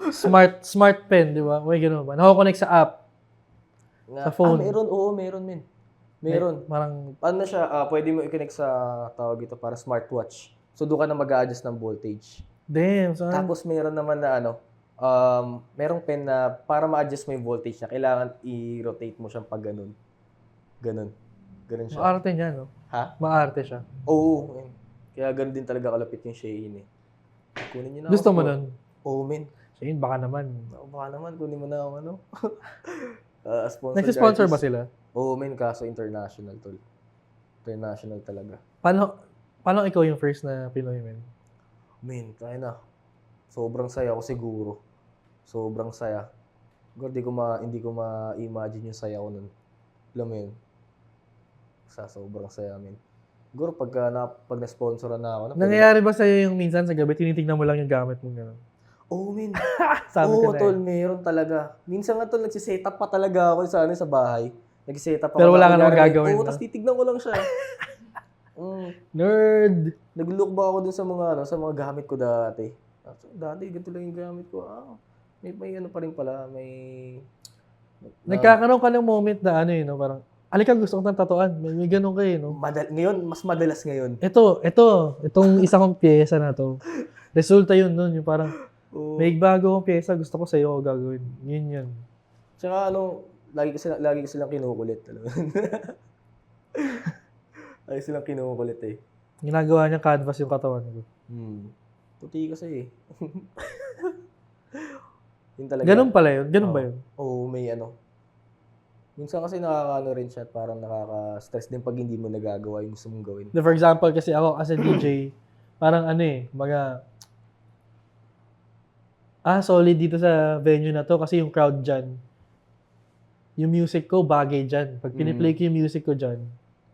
Smart pen, di ba? May gano'n ba? Nakakonect sa app. Sa phone. Meron, oo, meron, men. Meron. Parang, Ano siya, pwede mo i-connect sa, tawag ito, para smartwatch. So, doon ka na mag-a-adjust ng voltage. damn, so, Tapos, meron naman na merong pen na para ma-adjust mo yung voltage niya, kailangan i-rotate mo siyang pag ganun. Ganun. Ganun siya. maarte niya, no? Ha? Maarte siya. Oo. Men. Kaya ganun din talaga kalapit yung Shein eh. Kunin niyo na Gusto ako. mo nun? Oo, men. So, yun, baka naman. Baka naman, kunin mo na ako, sponsor. Nagsisponsor ba sila? Oo, men. Kaso international, tol. International talaga. Paano ikaw yung first na Pinoy, men? Men, tayo na. Sobrang saya ko siguro. Sobrang saya. Hindi ko ma-imagine yung saya ko nun. Alam mo yun? Sobrang saya, men. Siguro pag na-sponsoran na ako. Nangyayari ba sa'yo yung minsan sa gabi, tinitignan mo lang yung gamit mo gano'n? Oo, men. Sabi ko Oo, na tol, eh. meron talaga. Minsan nga, tol, nagsiset-up pa talaga ako sa bahay. Nagsiset-up Pero ako. wala ka namang Kunyari, gagawin, Oo, no? tapos titignan ko lang siya. Nerd! Nag-look ba ako dun sa mga gamit ko dati. Dati, ganito lang yung gamit ko. May ano pa rin pala, Nagkakaroon ka ng moment na no, parang, alika gusto ko ng tatuan. May ganun kayo, no? ngayon, mas madalas ngayon. Itong isa kong pyesa na to. Resulta yun nun, yung parang, Oo. may bago kong pyesa, gusto ko sa'yo ako gagawin. Yun. Tsaka lagi ko silang kinukulit. Alam mo? Lagi silang kinukulit eh. Ginagawa niya canvas yung katawan ko. Puti kasi eh. Yun talaga. Ganun pala yun? Ganun ba yun? Oo, may Minsan kasi nakakaano rin siya at parang nakaka-stress din pag hindi mo nagagawa yung gusto mong gawin. For example, kasi ako as a DJ, parang solid dito sa venue na to kasi yung crowd dyan. Yung music ko, bagay dyan. Pag piniplay ko yung music ko dyan,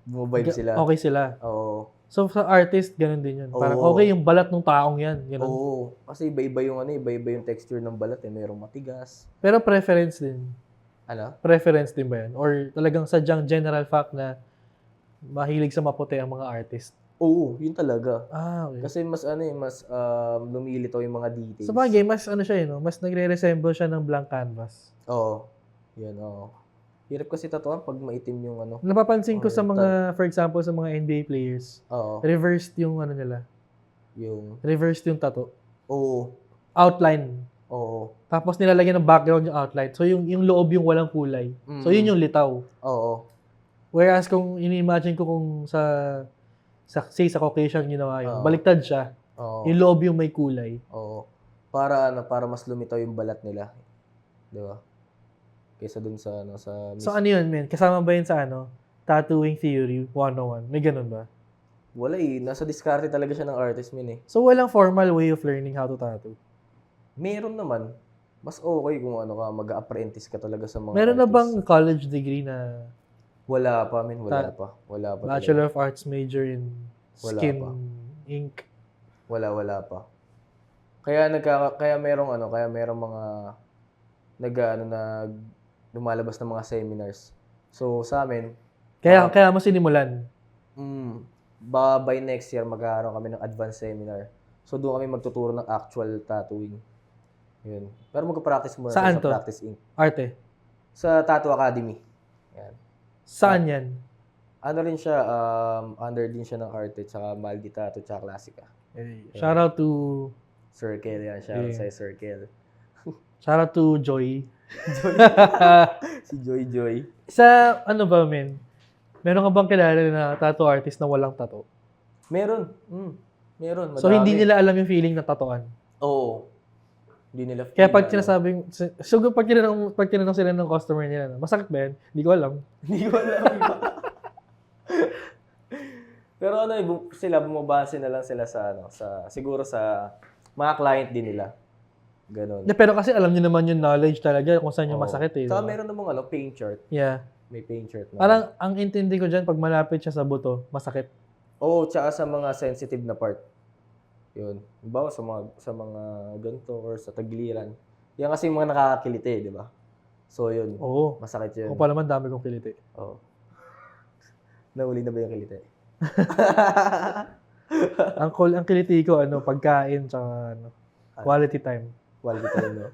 Vibe sila. okay sila. Oo. So, sa artist, ganun din yun. Parang Oo. okay yung balat ng taong yan. Ganun. Oo. Kasi iba-iba yung texture ng balat eh. Mayroong matigas. Pero preference din. Ano? Preference din ba yan? Or talagang sadyang general fact na mahilig sa maputi ang mga artist? Oo, yun talaga. Okay. Kasi mas lumilitaw yung mga details. Sa bagay, mas siya no? Mas nagre-resemble siya ng blank canvas. Oo. Yan, oo. Hirap kasi tatuan pag maitim yung Napapansin ko sa mga, for example, sa mga NBA players, Oo. reversed yung nila. Reversed yung tattoo. Oo. Outline. Oo. Tapos nilalagyan ng background yung outline. So yung loob yung walang kulay. So yun yung litaw. Oo. Whereas kung ini-imagine ko kung sa Caucasian ginawa yun, Oo. baliktad siya. Oo. Yung loob yung may kulay. Oo. Para mas lumitaw yung balat nila. 'Di ba? Kaysa dun sa So ano yun, men? Kasama ba yun sa Tattooing Theory 101? May ganun ba? Wala eh. Nasa diskarte talaga siya ng artist, min eh. So walang formal way of learning how to tattoo? Meron naman. Mas okay kung mag-apprentice ka talaga sa mga Meron na artists. bang college degree na Wala pa, min. Wala pa. Wala pa Bachelor talaga. of Arts major in Wala Skin pa. Ink? Wala pa. Kaya merong mga lumalabas ng mga seminars. So sa amin, Kaya mo sinimulan? by next year, magkakaroon kami ng advanced seminar. So, doon kami magtuturo ng actual tattooing. Yun. Pero magpa-practice muna Saan sa to? Practice Inc. Arte. Sa Tattoo Academy. Yan. Saan yan? Ano rin siya, under din siya ng arte, tsaka Maldi Tattoo, tsaka Classica. Shout out to Circle yan, shoutout sa Circle. shout out to Joy. Si Joy Joy. Sa ano ba, men? Meron ka bang kilala na tattoo artist na walang tattoo? Meron. Meron. Madami. So hindi nila alam yung feeling na tatuan. Oo. Hindi nila. Kaya pag sinasabing, so pag tinanong sila ng customer nila, masakit ba yan? Hindi ko alam. Hindi ko alam. Pero ano, sila bumabase na lang sila sa siguro sa mga client din nila. Ganon. Pero kasi alam niyo naman yung knowledge talaga kung saan yung masakit eh. Saka Diba? meron namang pain chart. Yeah. May pain chart na. Parang ang intindi ko dyan, pag malapit siya sa buto, masakit. Oo, tsaka sa mga sensitive na part. Yun. Halimbawa sa mga ganito or sa tagiliran. Yan kasi yung mga nakakakiliti, di ba? So yun. Oo. Masakit yun. Ako pa naman dami kong kiliti. Oo. Nahuli na ba yung kiliti? ang kiliti ko, pagkain, tsaka quality time. Quality time, no?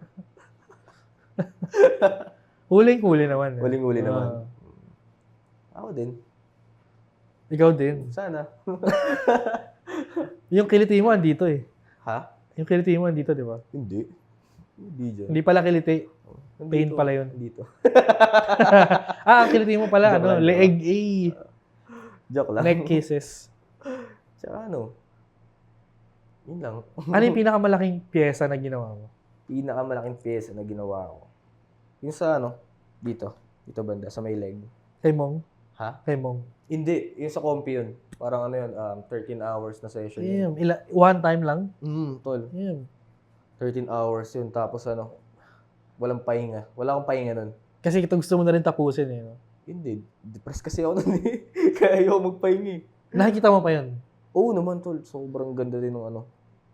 Huling-huli naman. Huling-huli naman. Ako din. Ikaw din. Sana. Yung kiliti mo, andito eh. Ha? Yung kiliti mo, andito, di ba? Hindi. Hindi dyan. Hindi pala kiliti. Pain Nandito. pala yun. Dito. Ang kiliti mo pala, Joke lang, leeg, Joke lang. neck kisses. Tsaka yun lang. Ano yung pinakamalaking pyesa na ginawa mo? Pinakamalaking pyesa na ginawa ko. Yung sa dito. Dito banda, sa may leg. Kay Mong? Ha? Kay Mong. Hindi. Yung sa compi yun. Parang 13 hours na session yun. Damn. One time lang? Tol. Damn. 13 hours yun. Tapos walang pahinga. Wala akong pahinga nun. Kasi ito gusto mo na rin tapusin eh. No? Hindi. Depressed kasi ako nun eh. Kaya ayoko magpahinga eh. Nakikita mo pa yun? Oo naman tol. Sobrang ganda din ng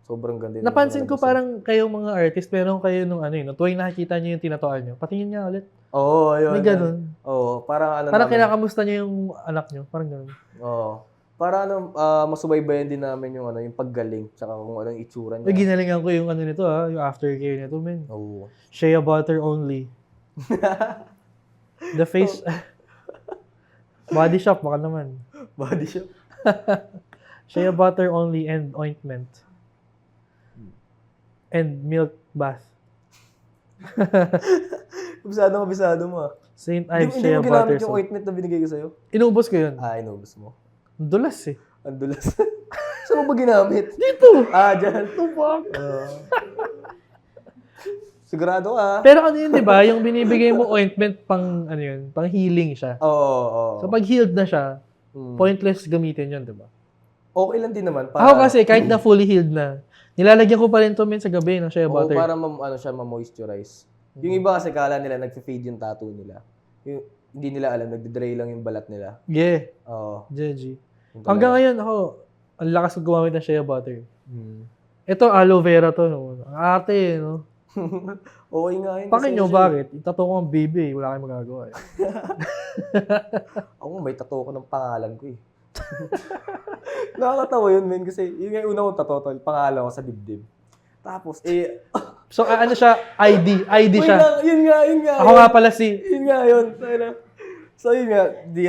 Sobrang ganda din. Napansin ko parang kayong mga artist, meron kayo nung tuwing nakikita nyo yung tinatuan nyo, patingin niya ulit. Oo, ayun. May ganun. Oo, parang Parang kinakamusta nyo yung anak nyo. Parang ganun. Oo. Para masubaybayan din namin yung yung paggaling tsaka kung anong itsura May niya. ginalingan ko yung nito yung aftercare nito, men. Oo. Shea butter only. The face... Body shop, baka naman. Body shop. Shea butter only and ointment. And milk bath. Kabisado mo ah. St. Ives Hindi Shea mo butter ginamit yung soap. ointment na binigay ko sa'yo? Inubos ko yun. Inubos mo. Ang dulas eh. Ang dulas. Saan mo ba ginamit? Dito! Dyan. Tupak! Sigurado ka. Pero yun, di ba? Yung binibigay mo ointment pang, pang healing siya. Oo. So pag healed na siya, pointless gamitin yun, di ba? Okay lang din naman. Ako kasi, kahit na fully healed na, nilalagyan ko pa rin to sa gabi ng shea butter. Para ma-moisturize. Yung iba kasi kala nila nag-fade yung tattoo nila. Yung, hindi nila alam, nagde-dry lang yung balat nila. Yeah. Oo. GG. Hanggang ngayon ako, ang lakas ko gumamit ng shea butter. Ito, aloe vera to. No? Ang arte, no? Okay nga yun. Pakin nyo, bakit? Itato ko ang baby, wala kayong magagawa. Eh. Ako, may tattoo ko ng pangalan ko eh. Nakakatawa yun, men. Kasi yun nga yung una kong tattoo, tol. Pangalan ko sa dibdib. Tapos, So, ano siya? ID siya. Yun nga. Ako nga pala si... Yun nga yun. So, yun nga. Di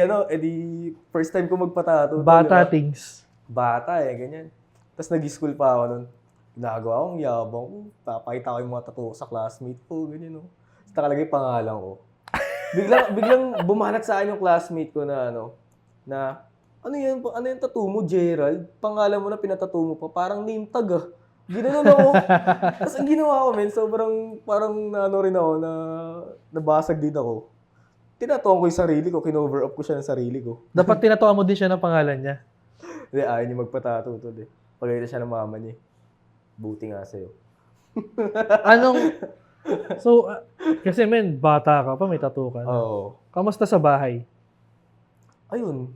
first time ko magpatato. Bata things. Bata ganyan. Tapos nag-school pa ako nun. Ginagawa akong yabang. Papakita ko yung mga tattoo sa classmate ko. Ganyan, no. Tapos nakalagay pangalan ko. Biglang bumanat sa akin yung classmate ko na ano yung tattoo mo, Gerald? Pangalan mo na pinatattoo mo pa. Parang name tag ah. Ginanon ako. Tapos ang ginawa ko, men, parang rin ako, nabasag din ako. Tinatuan ko yung sarili ko, kinover up ko siya ng sarili ko. Dapat tinatuan mo din siya ng pangalan niya. Hindi, ayaw niya magpatato to. Pagkita siya ng mama niya. Buti nga sa'yo. Kasi men, bata ka pa, may tattoo ka. Oo. Kamusta sa bahay? Ayun.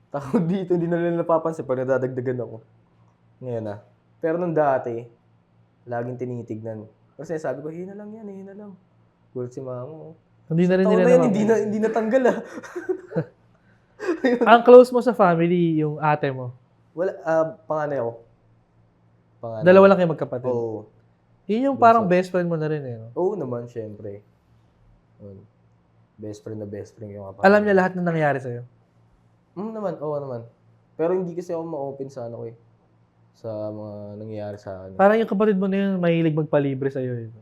Tawag dito, hindi na nila napapansin pag nadadagdagan ako. Ngayon na. Pero nung dati, laging tinitignan. Kasi sabi ko, hina lang yan, hina lang. Gulat si mama. Hindi na rin Taon nila na yan, naman. hindi natanggal ah. Ang close mo sa family, yung ate mo. Wala, panganay ako. Panganay. Dalawa lang kayo magkapatid. Oo. Yun yung parang best friend mo na rin eh. No? Oo naman, syempre. Yun. Best friend yung kapatid. Alam niya lahat na nangyari sa'yo. Naman, oo naman. Pero hindi kasi ako ma-open sa ano ko eh. Sa mga nangyayari sa akin. Parang yung kapatid mo na yun, mahilig magpalibre sa'yo eh.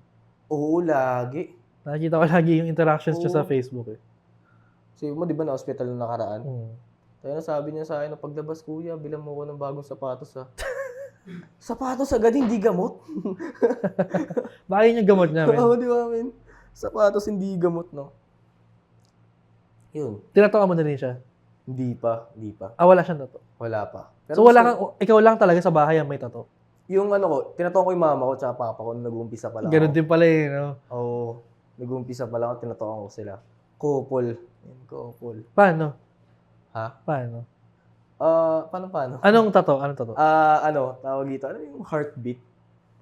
Oo, lagi. Nakikita ko lagi yung interactions niya sa Oo. Facebook eh. Sabi mo, di ba na-hospital nung nakaraan? Mm. Kaya nasabi niya sa akin, paglabas kuya, bilang mo ko ng bagong sapatos ha. Sapatos agad, hindi gamot. Baka yun yung gamot niya, men. Oo, di ba, men? Sapatos, hindi gamot, no? Yun. Tinatawa mo na rin siya. Hindi pa. Ah, wala siyang tato. Wala pa. So wala kang, ikaw lang talaga sa bahay ang may tato. Yung ano ko, tinatawag ko yung mama ko tsaka papa ko nung nag-uumpisa pa lang Ganun ako. din pala eh, no? Oo. Nag-uumpisa pa lang ako, tinatawag ko sila. Couple. Yan, couple. Paano? Ha? Paano? Paano? Anong tato? Anong tato? Tawag dito. Ano yung heartbeat?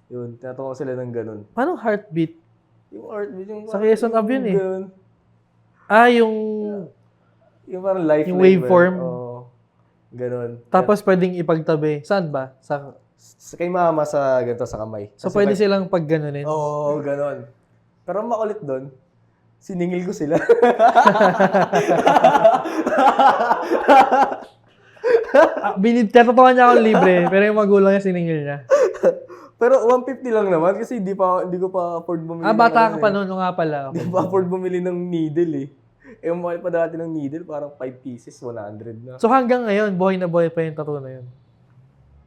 Yun, tinatawag ko sila ng ganun. Paano heartbeat? Yung heartbeat, yung Sa Quezon Ab yun eh. ganun. Ah, yung... Yung parang life Yung waveform. Oo. Ganun. Tapos pwedeng ipagtabi. Saan ba? Kay mama sa ganito sa kamay. So pwede silang pagganunin? Oo, ganun. Pero ang makulit doon, siningil ko sila. Tinatotokan niya akong libre, pero yung magulang niya siningil niya. Pero 150 lang naman kasi hindi ko pa afford bumili. Bata ka pa noon nga pala. Hindi pa afford bumili ng needle eh. Yung mahal pa dati ng needle, parang 5 pieces, 100 na. So hanggang ngayon, buhay na buhay pa yung tattoo na yun.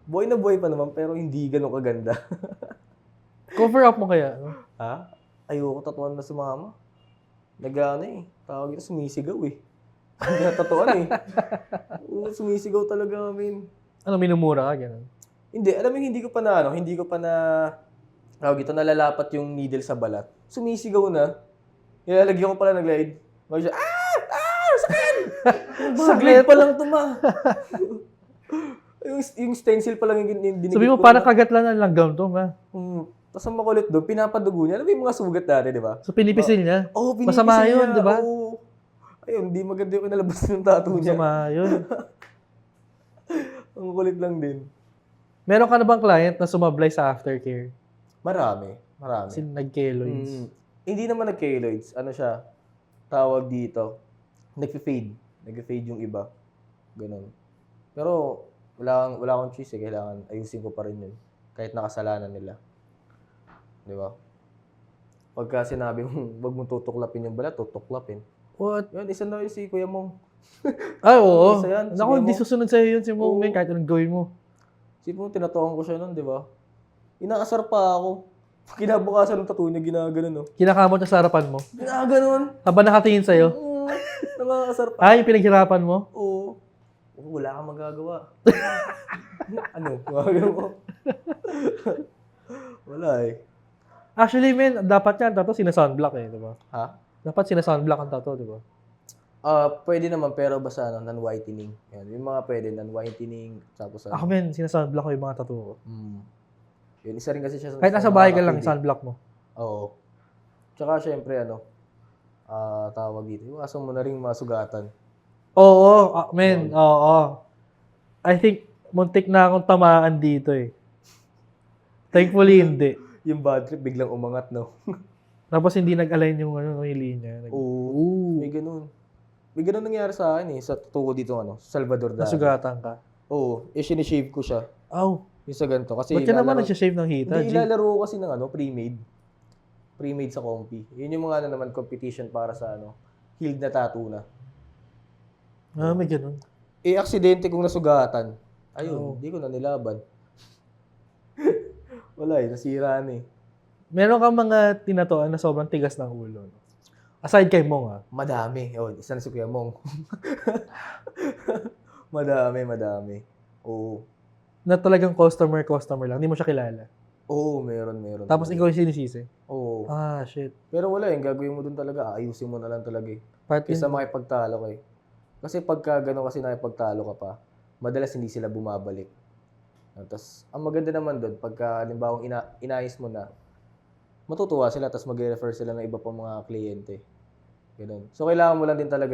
Buhay na buhay pa naman, pero hindi ganun kaganda. Cover up mo kaya? No? Ha? Ayoko tatuan na si mama. Nag-ano eh. Tawag ito, sumisigaw eh. Hindi natatuan eh. Oo, sumisigaw talaga kami. Ano, minumura ka? Ganun. Hindi, alam mo, hindi ko pa na, tawag ito, nalalapat yung needle sa balat. Sumisigaw na. Ilalagyan ko pala nag-glide. Mag siya, sakit! Saglit pa lang ito, ma. yung stencil pa lang yung dinikit Sabi mo, ko, parang kagat lang ng langgam to, ma. Tapos ang makulit doon, pinapadugo niya. Alam mo yung mga sugat dati, di ba? So pinipisil niya? Oo, pinipisil Masama yun, niya. di ba? Oo. Ayun, di maganda yung kinalabas ng tattoo niya. Masama yun. Ang kulit lang din. Meron ka na bang client na sumablay sa aftercare? Marami. Kasi nag-keloids. Hindi naman nag-keloids. Ano siya? Tawag dito. Nag-fade. Nag-fade yung iba. Ganun. Pero wala akong choice eh. Kailangan ayusin ko pa rin yun. Kahit nakasalanan nila. Di ba? Pagka sinabi mong wag mong tutuklapin yung balat, tutuklapin. What? Yan, isa na yun si Kuya Mong. Ay, oo. Isa yan, Naku, sige hindi mo. susunod sa'yo yun si Mong, Oo. men, kahit anong gawin mo. Sipin mo, tinatukan ko siya nun, di ba? Inaasar pa ako. Kinabukasan ng tattoo niya, ginaganon, no? Kinakamot niya sa harapan mo. Ginaganon. Habang nakatingin sa'yo. Nakakasar pa. Ah, yung pinaghirapan mo? Oo. Wala kang magagawa. Ano? Magagawa mo? Wala eh. Actually, men, dapat yan, tato, sinasoundblock eh, di ba? Ha? Dapat sinasoundblock ang tato, di ba? Pwede naman, pero basta non-whitening. Yan, yung mga pwede, non-whitening, tapos Ako, men, sinasoundblock ko yung mga tato ko. Yun, isa rin kasi siya Kahit nasa bahay ka lang, soundblock mo. Oo. Tsaka syempre, tawag dito, iwasan mo na rin masugatan. Oo, men, oo. I think, muntik na akong tamaan dito eh. Thankfully, hindi. Yung bad trip, biglang umangat, no? Tapos hindi nag-align yung, yung linya. Oo. May ganun. May ganun nangyari sa akin eh. Sa tuko dito, Salvador Dali. Nasugatan ka. Oo. Sinishave ko siya. Aw. Yung sa ganito. Kasi Ba't ka naman nagsishave ng hita? Hindi, ilalaro ko kasi ng pre-made. Pre-made sa Compi. Yun yung mga naman competition para sa healed na tattoo na. Ah, may ganun. Aksidente kong nasugatan. Ayun, Oo. hindi ko na nilaban. Wala nasira na eh. Meron kang mga tinatoan na sobrang tigas ng ulo. No? Aside kay Mong, Madami. Isa na si Kuya Mong. madami. Oo. Na talagang customer lang. Hindi mo siya kilala. Oo, meron. Tapos ikaw yung sinisisi. Oo. Ah, shit. Pero wala gagawin mo dun talaga. Ayusin mo na lang talaga eh. Part Kaysa makipagtalo ka eh. Kasi pagka gano'n kasi nakipagtalo ka pa, madalas hindi sila bumabalik. Tapos, ang maganda naman doon, pagka halimbawa inayos mo na, matutuwa sila, tapos mag-refer sila ng iba pang mga kliyente. Ganun. So, kailangan mo lang din talaga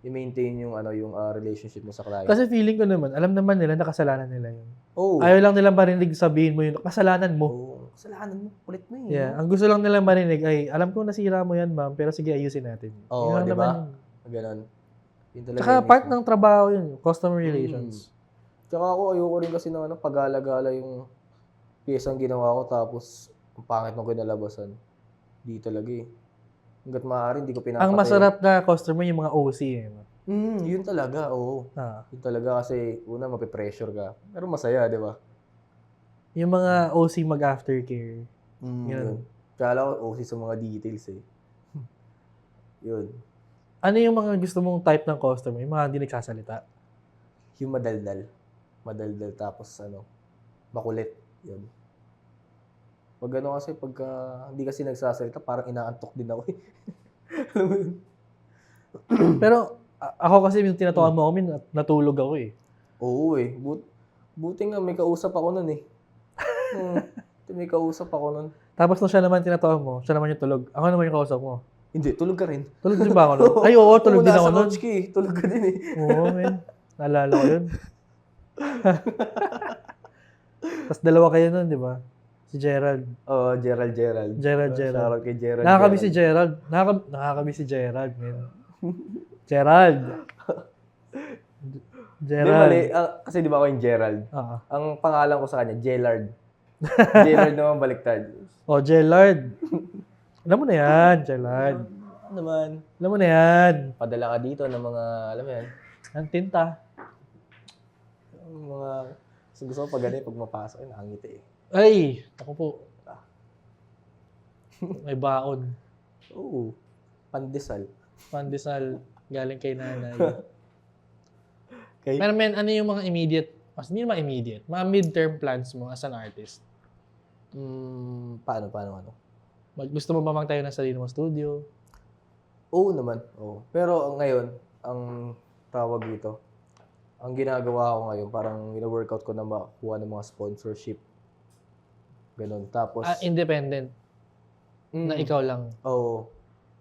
i-maintain yung yung relationship mo sa client. Kasi feeling ko naman, alam naman nila na kasalanan nila yun. Oh. Ayaw lang nilang marinig sabihin mo yun, kasalanan mo. Oh, kasalanan mo. Kulit mo eh. Yeah, no? ang gusto lang nilang marinig ay, alam ko nasira mo yan, ma'am, pero sige, ayusin natin. Oo, Yun lang di naman ba? yun. Ganon. Yun talaga Tsaka yun part mismo. ng trabaho yun, customer relations. Tsaka ako, ayoko rin kasi ng pag-alagala yung piyesang ginawa ko tapos ang pangit ng kinalabasan. Di talaga eh. Hanggat maaari, hindi ko pinapatay. Ang masarap na customer yung mga OC eh. No? Yun talaga, oo. Ah. Yun talaga kasi, una, mapipressure ka. Pero masaya, di ba? Yung mga OC mag-aftercare. Yun. Kala ko, OC sa mga details eh. Yun. Ano yung mga gusto mong type ng customer? Yung mga hindi nagsasalita? Yung madaldal. Madaldal tapos makulit. Yun. Pag kasi pagka hindi kasi nagsasalita, parang inaantok din ako eh. Alam mo yun? Pero ako kasi yung tinatawa mo ako, natulog ako eh. Oo eh. Buti nga may kausap ako nun eh. May kausap ako nun. Tapos nung siya naman tinatawa mo, siya naman yung tulog. Ako naman yung kausap mo. Hindi, tulog ka rin. Tulog din ba ako nun? Ay, oo, tulog din ako nun. Nasa couch ka eh. Tulog ka din eh. Oo, men. Naalala ko yun. Tapos dalawa kayo nun, di ba? Si Gerald. Oo, Gerald. Gerald. Shoutout kay Gerald. Nakakami si Gerald. Nakakami si Gerald, men. Gerald. Hindi mali. Kasi di ba ako yung Gerald? Oo. Ang pangalan ko sa kanya, Jellard. Jellard naman baliktad. Oh, Gerald. Alam mo na yan, Gerald. Ano naman? Alam mo na yan. Padala ka dito ng mga, alam mo yan, Ang tinta. mga, gusto ko pag ganun, pag mapasok, nakangiti eh. Ay, ako po. May baon. Oo. Pandesal. Pandesal galing kay nanay. Okay. Pero men, ano yung mga immediate, hindi naman immediate, mga midterm plans mo as an artist? Paano? Gusto mo ba magtayo ng sarili mong studio? Oo naman. Oo. Pero ngayon, ang tawag dito, ang ginagawa ko ngayon, parang wina-workout ko na makuha ng mga sponsorship. Ganun. Tapos, Independent. Na ikaw lang. Oo.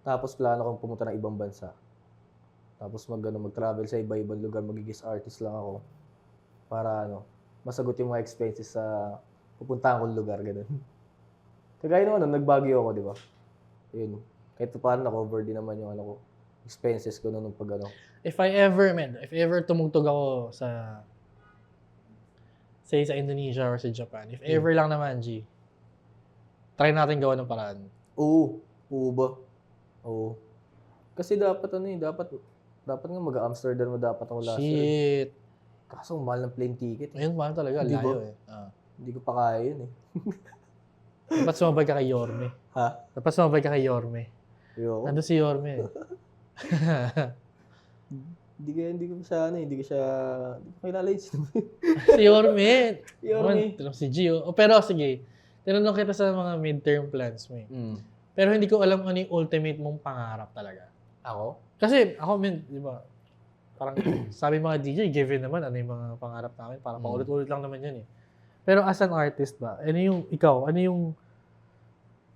Tapos plano kong pumunta ng ibang bansa. Tapos mag-travel sa iba-ibang lugar, magiging artist lang ako. Para masagot yung mga expenses sa pupuntahan kong lugar, ganun. Kagaya naman, nagbagyo ako, di ba? Yun. Kahit paano na-cover din naman yung expenses ko nung pag If ever tumugtog ako sa Indonesia or sa Japan, if ever lang naman, G, try natin gawa ng paraan. Oo. Oo ba? Oo. Kasi dapat dapat nga mag-Amsterdam mo dapat ako last year. Shit. Kaso mahal ng plane ticket. Ayun, mahal talaga. Di ba? Layo eh. Hindi ko pa kaya yun eh. Dapat sumabay ka kay Yorme. Ha? Dapat sumabay ka kay Yorme. Ayoko. Nandun si Yorme eh. Hindi ko kilala yun. Si Yorme. Yorme. Tinanong si Gio. Pero sige, tinanong kita sa mga midterm plans mo eh. Pero hindi ko alam ano yung ultimate mong pangarap talaga. Ako? Kasi ako, di ba, parang sabi mga DJ, given naman ano yung mga pangarap namin. Parang paulit-ulit lang naman yun eh. Pero as an artist ba, ano yung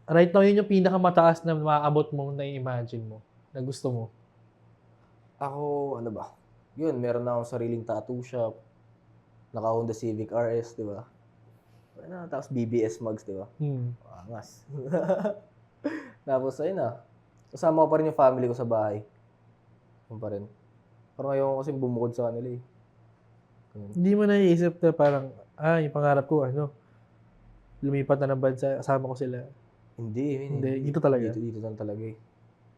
right now yun yung pinakamataas na maaabot mo, na-imagine mo, na gusto mo? Ako, Yun, meron na akong sariling tattoo shop. Naka-Honda Civic RS, di ba? Tapos BBS mugs, di ba? Angas. Tapos, ayun na. Kasama ko pa rin yung family ko sa bahay. Yun pa rin. Parang ayaw ko kasi bumukod sa kanila eh. Hindi mo naiisip na parang, yung pangarap ko, lumipat na ng bansa, kasama ko sila. Hindi. Dito talaga. Dito lang talaga eh.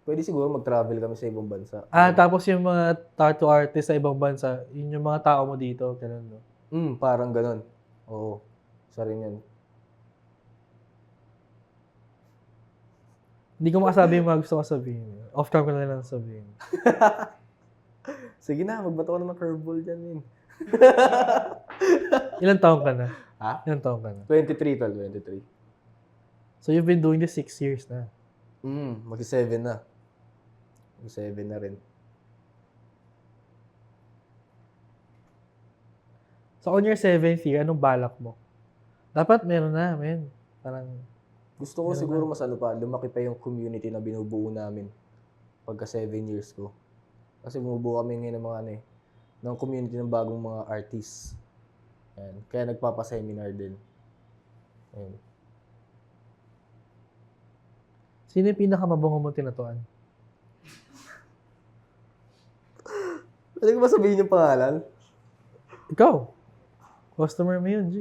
Pwede siguro mag-travel kami sa ibang bansa. Tapos yung mga tattoo artist sa ibang bansa, yun yung mga tao mo dito, ganun, no? Parang ganun. Oo. Isa rin yan. Hindi ko makasabi yung mga gusto ko sabihin. Off-cam ko na lang sabihin. Sige na, magbato ko na ng curveball dyan, min. Ilan taong ka na? Ha? Ilan taong ka na? 23, 23. So you've been doing this 6 years na. Mag-7 na. Mag-7 na rin. So on your 7th year, anong balak mo? Dapat meron na, men. Parang, gusto ko siguro mas lumaki pa yung community na binubuo namin pagka 7 years ko. Kasi bumubuo kami ngayon ng mga ng community ng bagong mga artists. Ayan. Kaya nagpapa-seminar din. Ayan. Sino yung pinakamabango mo tinatuan? Pwede ko ba sabihin yung pangalan? Ikaw. Customer mo yun, G.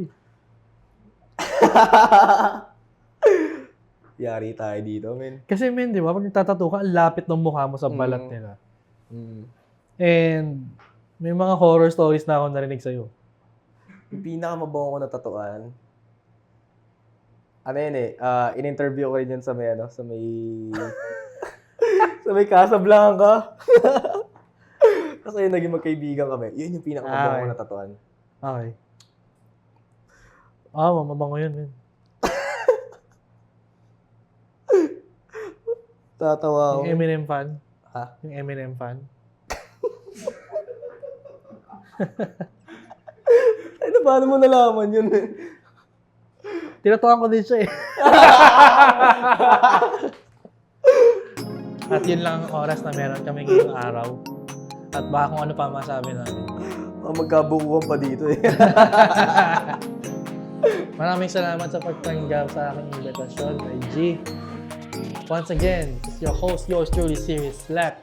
Yari tayo dito, men. Kasi men, di ba, pag nagtatato ka, ang lapit ng mukha mo sa balat nila. And may mga horror stories na ako narinig sa'yo. Yung pinakamabango ko na tatuan, ano yun in-interview ko rin yun sa may, sa may, sa may Casablanca. Kasi yun, naging magkaibigan kami. Yun yung pinakamabango ko na tatuan. Okay. Mabango yun, men. Tatawa ako. Yung Eminem fan. Ha? Yung Eminem fan. Ay, paano mo nalaman yun? Tinatuan ko din siya eh. At yun lang ang oras na meron kami ngayong araw. At baka kung ano pa masabi namin. Magkabukuhan pa dito eh. Maraming salamat sa pagtanggap sa aking invitasyon, IG. Once again, it's your host, yours truly, Serious Slack.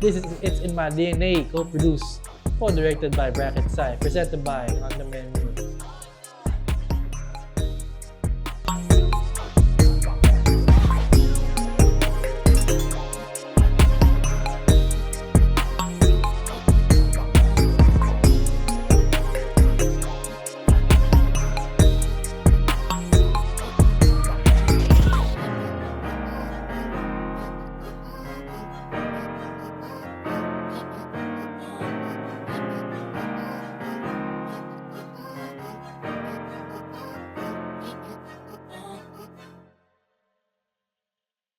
This is It's in My DNA, co-produced, co-directed by Bracket Sai, presented by On The Menu.